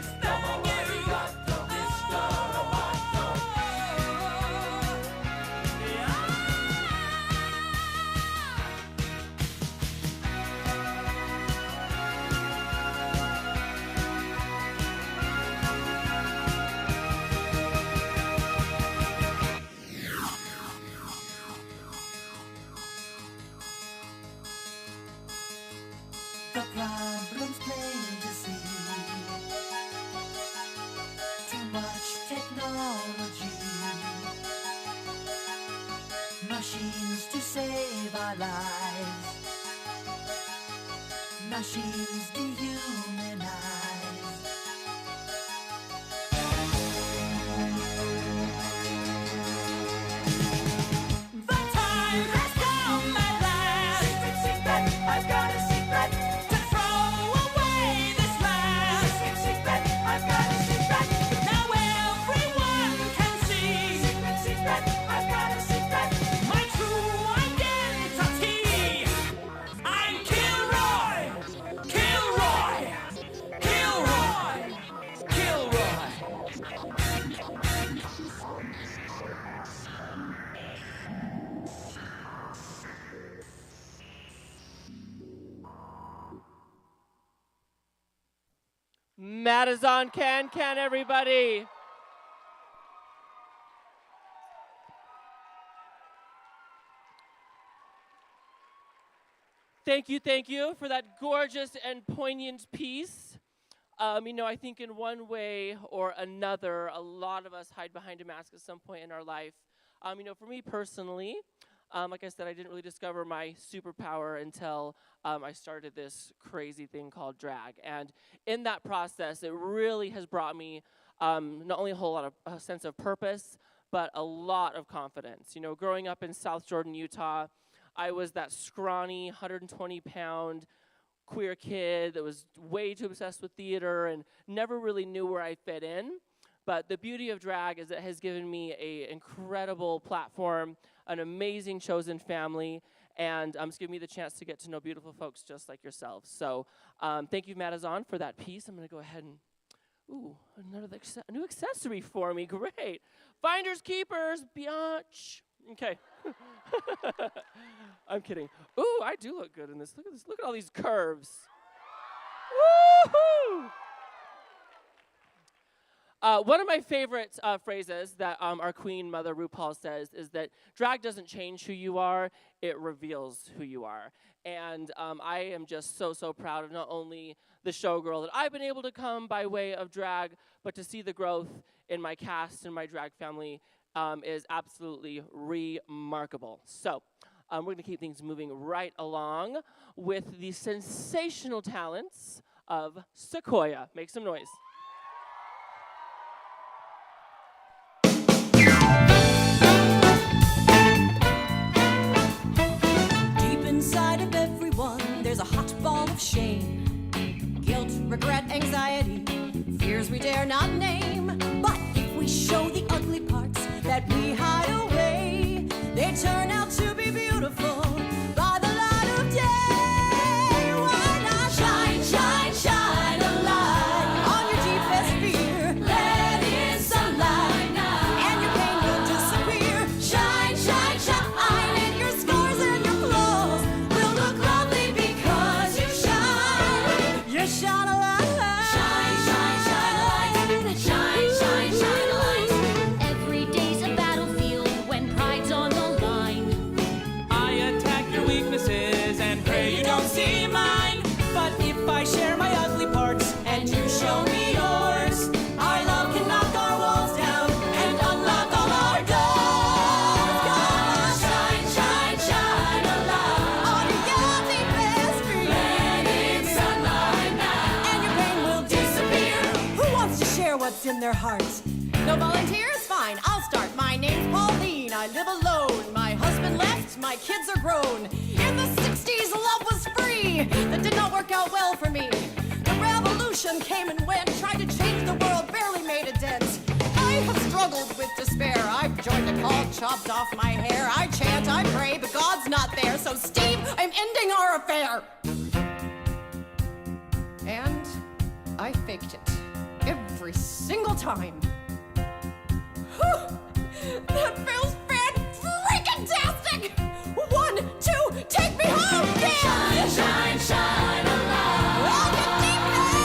Mr. Roboto. The problem's plain to see. Too much technology. Machines to save our lives. Machines dehumanize. The time has come at last. Secret, secret, I've got a secret. To throw away this mask. Secret, secret, I've got a secret. Now everyone can see. Secret, secret, I've got a secret. My true identity. I'm Kilroy. Kilroy. Kilroy. Kilroy. Madison can everybody? Thank you for that gorgeous and poignant piece. I think in one way or another, a lot of us hide behind a mask at some point in our life. For me personally, like I said, I didn't really discover my superpower until I started this crazy thing called drag. And in that process, it really has brought me not only a whole lot of a sense of purpose, but a lot of confidence. Growing up in South Jordan, Utah, I was that scrawny, 120-pound queer kid that was way too obsessed with theater and never really knew where I fit in. But the beauty of drag is it has given me an incredible platform, an amazing chosen family, and it's given me the chance to get to know beautiful folks just like yourselves. So thank you, Madison, for that piece. I'm going to go ahead and, a new accessory for me. Great. Finders keepers, biatch. Okay. I'm kidding. Ooh, I do look good in this. Look at this. Look at all these curves. Woohoo! One of my favorite phrases that our queen mother RuPaul says is that drag doesn't change who you are, it reveals who you are. And I am just so proud of not only the showgirl that I've been able to come by way of drag, but to see the growth in my cast and my drag family is absolutely remarkable. So we're going to keep things moving right along with the sensational talents of Sequoia. Make some noise. regret, anxiety, fears we dare not name. But if we show the ugly parts that we hide away, they turn out to be beautiful by the light of day. Why not shine, shine, shine a light on your deepest fear? Let in sunlight now, and your pain will disappear. Shine, shine, shine, and your scars and your flaws will look lovely because you shine. You shine a light. Shine, shine, shine a light. Shine, shine, shine a light. Every day's a battlefield when pride's on the line. I attack your weaknesses and pray you don't see mine. But if I share my ugly parts and you show me yours, our love can knock our walls down and unlock all our doors. Come on, shine, shine, shine a light On your deepest fear. Let in sunlight now, And your pain will disappear. Who wants to share what's in their hearts? No volunteers? Fine, I'll start. My name's Pauline. I live alone. My husband left. My kids are grown. In the 60s, love was free. That did not work out well for me. The revolution came and went. Tried to change the world, barely made a dent. I have struggled with despair. I've joined a cult, chopped off my hair. I chant, I pray, but God's not there. So, Steve, I'm ending our affair. And I faked it every single time. Whew, that feels fan-freaking-tastic! 1, 2, take me home, kid! shine, shine, shine a light. On your deepest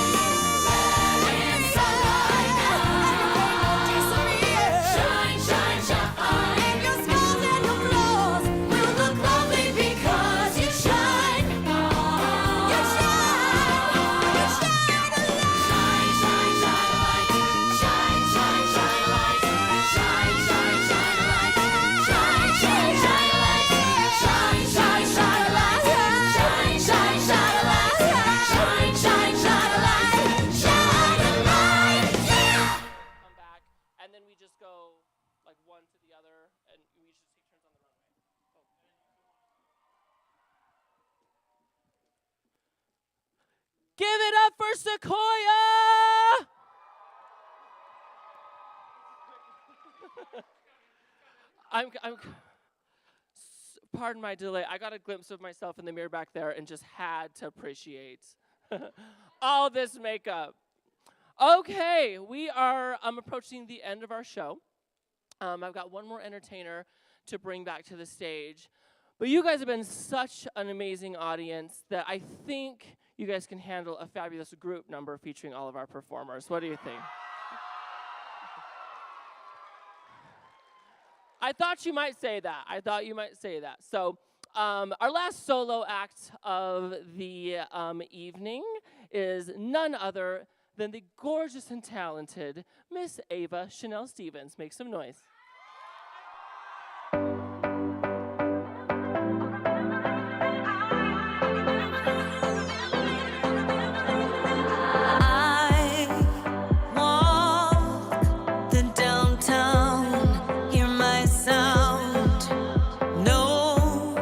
Let in sunlight now. and your pain will disappear. Shine, shine, shine. And your scars and your flaws will look lovely because you shine. You shine. You shine a light. Shine, shine, shine a light. Shine, shine, shine a light. Shine, shine, shine a light. Shine, shine, shine a light. Shine, shine, shine a light. Shine, shine, shine a light. Shine, shine, shine a light. Shine a light. Yeah. Come back, and then we just go like one to the other, and we just take turns on the runway. Give it up for Sequoia! Pardon my delay. I got a glimpse of myself in the mirror back there and just had to appreciate all this makeup. Okay, we are approaching the end of our show. I've got one more entertainer to bring back to the stage. But you guys have been such an amazing audience that I think you guys can handle a fabulous group number featuring all of our performers. What do you think? I thought you might say that. So our last solo act of the evening is none other than the gorgeous and talented Miss Ava Chanel Stevens. Make some noise. I walk the downtown, hear my sound. No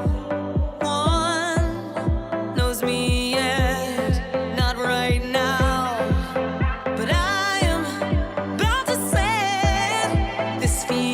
one knows me yet, not right now. But I am about to set this feeling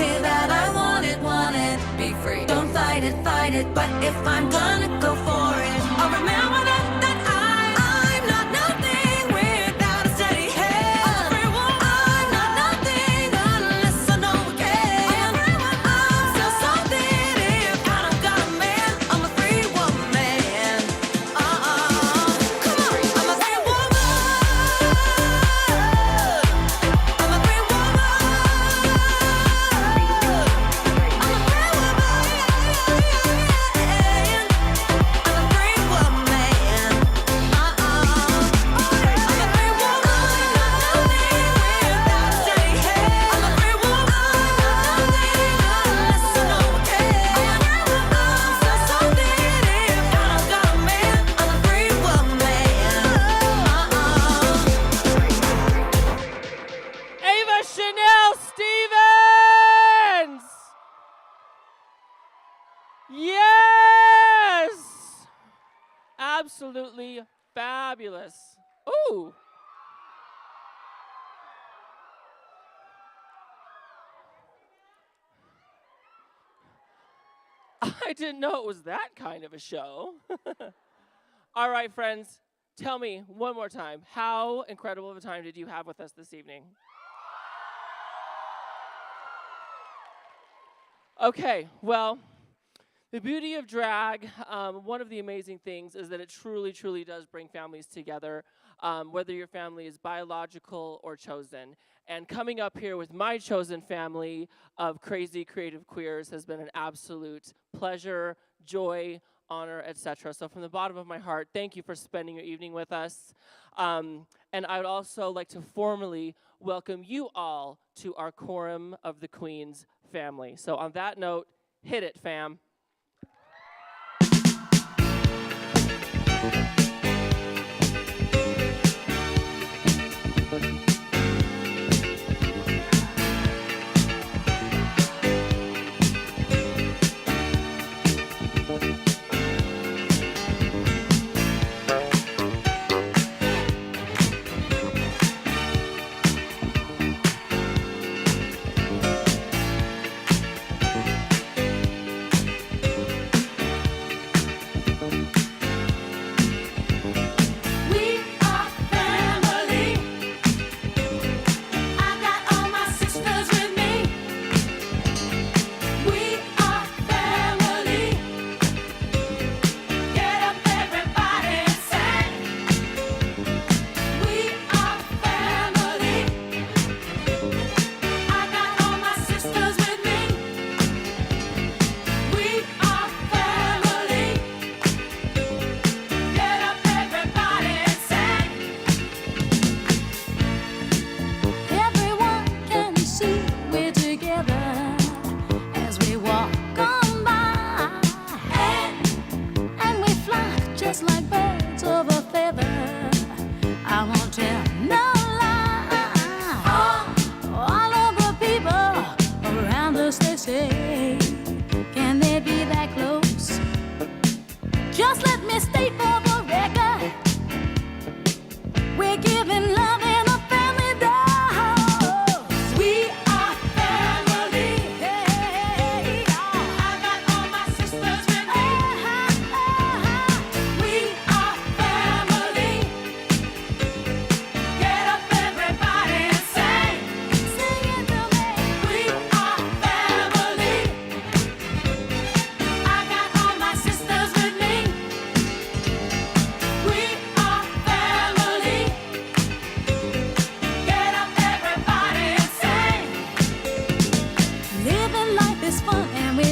say that I want it, be free. Don't fight it, but if I'm gonna go for it, I'll remember that I'm not nothing without a steady hand. I'm a free woman. I'm not nothing unless I know again. I'm still something if I don't got a man. I'm a free woman. Come on, I'm a free woman. I'm a free woman. Ava Chanel Stevens! Yes! Absolutely fabulous. Ooh. I didn't know it was that kind of a show. All right, friends, tell me one more time, how incredible of a time did you have with us this evening? Okay, well, the beauty of drag, one of the amazing things is that it truly, truly does bring families together, whether your family is biological or chosen. And coming up here with my chosen family of crazy creative queers has been an absolute pleasure, joy, honor, etc. So from the bottom of my heart, thank you for spending your evening with us. And I would also like to formally welcome you all to our Quorum of the Queens family. So on that note, hit it, fam.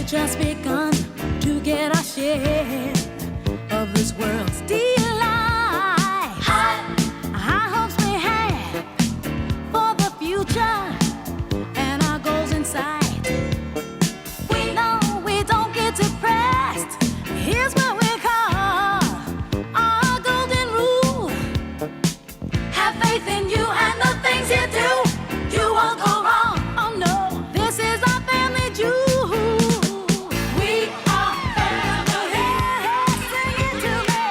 Just begun to get our share of this world's delight. High hopes we have for the future and our goals in sight. We know we don't get depressed. Here's what we call our golden rule. Have faith in you and the things you do. You won't go wrong. Oh no, this is our family jewel. We are family. Sing it to me.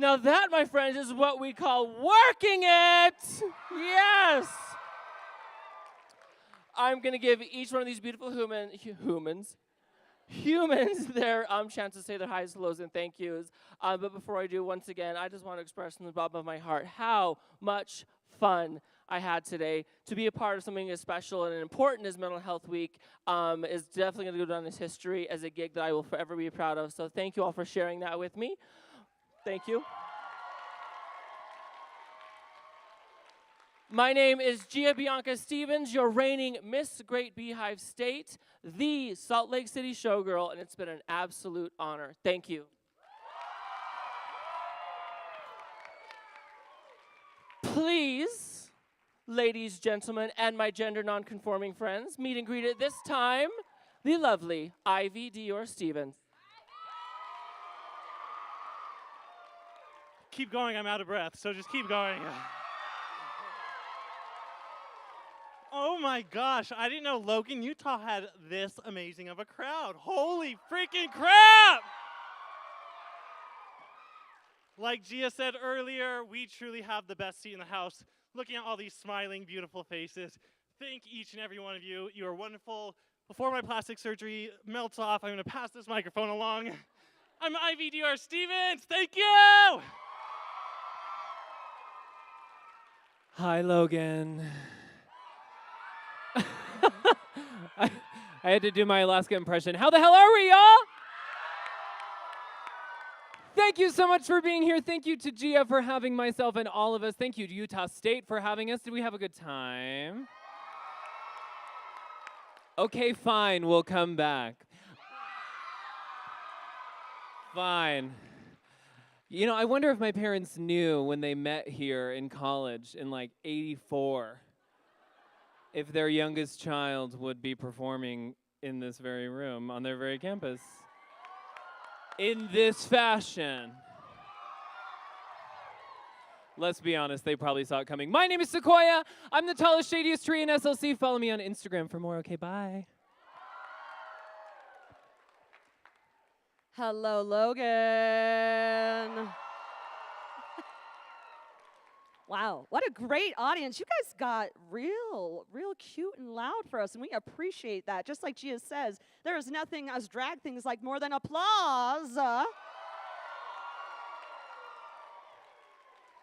Now that, my friends, is what we call working it. Yes. I'm going to give each one of these beautiful humans their chance to say their highs, lows, and thank yous. But before I do, once again, I just want to express from the bottom of my heart how much fun I had today. To be a part of something as special and important as Mental Health Week is definitely going to go down as history as a gig that I will forever be proud of. So thank you all for sharing that with me. Thank you. My name is Gia Bianca Stevens, your reigning Miss Great Beehive State, the Salt Lake City showgirl, and it's been an absolute honor. Thank you. Please, ladies, gentlemen, and my gender non-conforming friends, meet and greet at this time, the lovely Ivy Dior Stevens. Keep going, I'm out of breath, so just keep going. Oh my gosh, I didn't know Logan, Utah had this amazing of a crowd. Holy freaking crap! Like Gia said earlier, we truly have the best seat in the house. Looking at all these smiling, beautiful faces, thank each and every one of you. You are wonderful. Before my plastic surgery melts off, I'm gonna pass this microphone along. I'm Ivy Dior Stevens, thank you! Hi, Logan. I had to do my Alaska impression. How the hell are we, y'all? Thank you so much for being here. Thank you to Gia for having myself and all of us. Thank you to Utah State for having us. Did we have a good time? Okay, fine. We'll come back. Fine. You know, I wonder if my parents knew when they met here in college in like '84 if their youngest child would be performing in this very room on their very campus in this fashion. Let's be honest, they probably saw it coming. My name is Sequoia. I'm the tallest, shadiest tree in SLC. Follow me on Instagram for more. Okay, bye. Hello, Logan. Wow, what a great audience. You guys got real cute and loud for us, and we appreciate that. Just like Gia says, there is nothing us drag things like more than applause.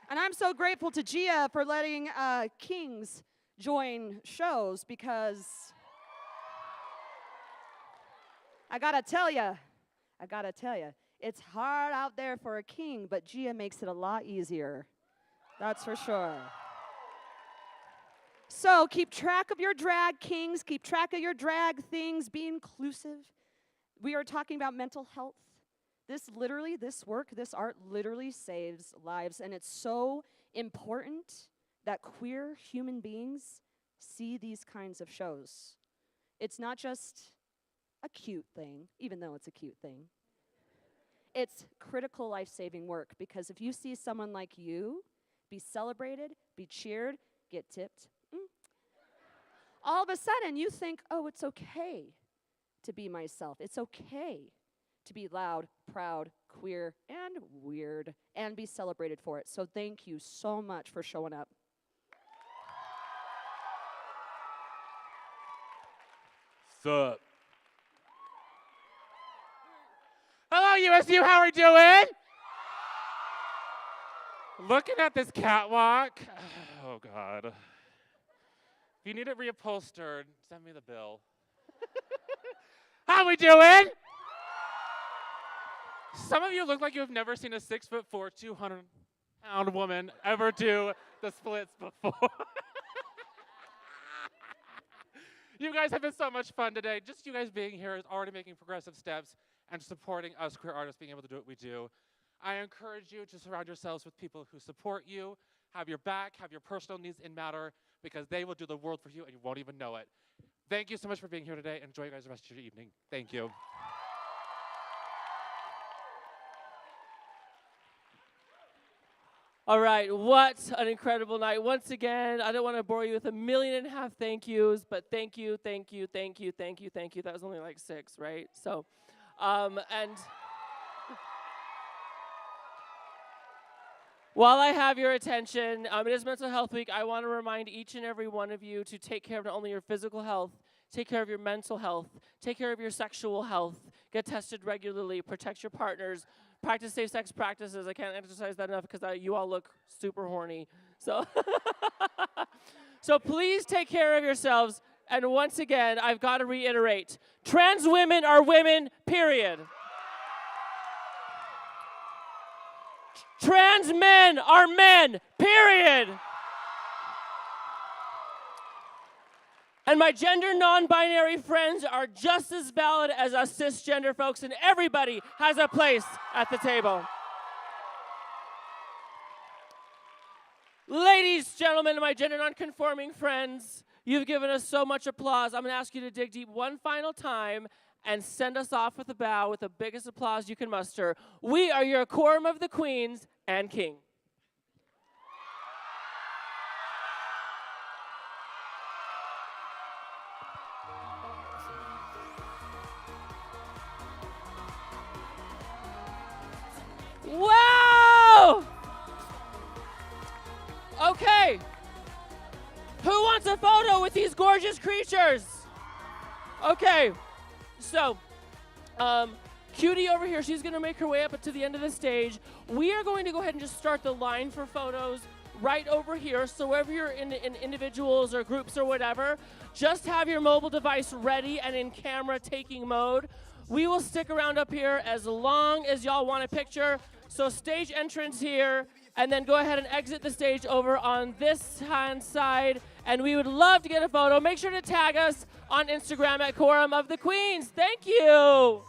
And I'm so grateful to Gia for letting kings join shows, because I gotta tell you, it's hard out there for a king, but Gia makes it a lot easier. That's for sure. So keep track of your drag kings, keep track of your drag things, be inclusive. We are talking about mental health. This work, this art literally saves lives, and it's so important that queer human beings see these kinds of shows. It's not just a cute thing, even though it's a cute thing. It's critical life-saving work, because if you see someone like you be celebrated, be cheered, get tipped, all of a sudden you think, oh, it's okay to be myself. It's okay to be loud, proud, queer, and weird, and be celebrated for it. So thank you so much for showing up. Sup? Hello, USU, how are we doing? Looking at this catwalk, oh God. If you need it reupholstered, send me the bill. How we doing? Some of you look like you've never seen a 6'4", 200-pound woman ever do the splits before. You guys have been so much fun today. Just you guys being here is already making progressive steps and supporting us queer artists being able to do what we do. I encourage you to surround yourselves with people who support you, have your back, have your personal needs in matter, because they will do the world for you and you won't even know it. Thank you so much for being here today. Enjoy you guys the rest of your evening. Thank you. All right, what an incredible night. Once again, I don't want to bore you with 1.5 million thank yous, but thank you, thank you, thank you, thank you, thank you. That was only like 6, right? So, and while I have your attention, it is Mental Health Week. I want to remind each and every one of you to take care of not only your physical health, take care of your mental health, take care of your sexual health, get tested regularly, protect your partners, practice safe sex practices. I can't emphasize that enough because you all look super horny. So, so please take care of yourselves. And once again, I've got to reiterate, trans women are women, period. Trans men are men, period. And my gender non-binary friends are just as valid as us cisgender folks, and everybody has a place at the table. Ladies, gentlemen, and my gender non-conforming friends, you've given us so much applause. I'm going to ask you to dig deep one final time and send us off with a bow with the biggest applause you can muster. We are your quorum of the queens and king. Wow! Okay. Who wants a photo with these gorgeous creatures? Okay. So, Cutie over here, she's going to make her way up to the end of the stage. We are going to go ahead and just start the line for photos right over here. So wherever you're in individuals or groups or whatever, just have your mobile device ready and in camera taking mode. We will stick around up here as long as y'all want a picture. So stage entrance here, and then go ahead and exit the stage over on this hand side. And we would love to get a photo. Make sure to tag us on Instagram at Quorum of the Queens. Thank you.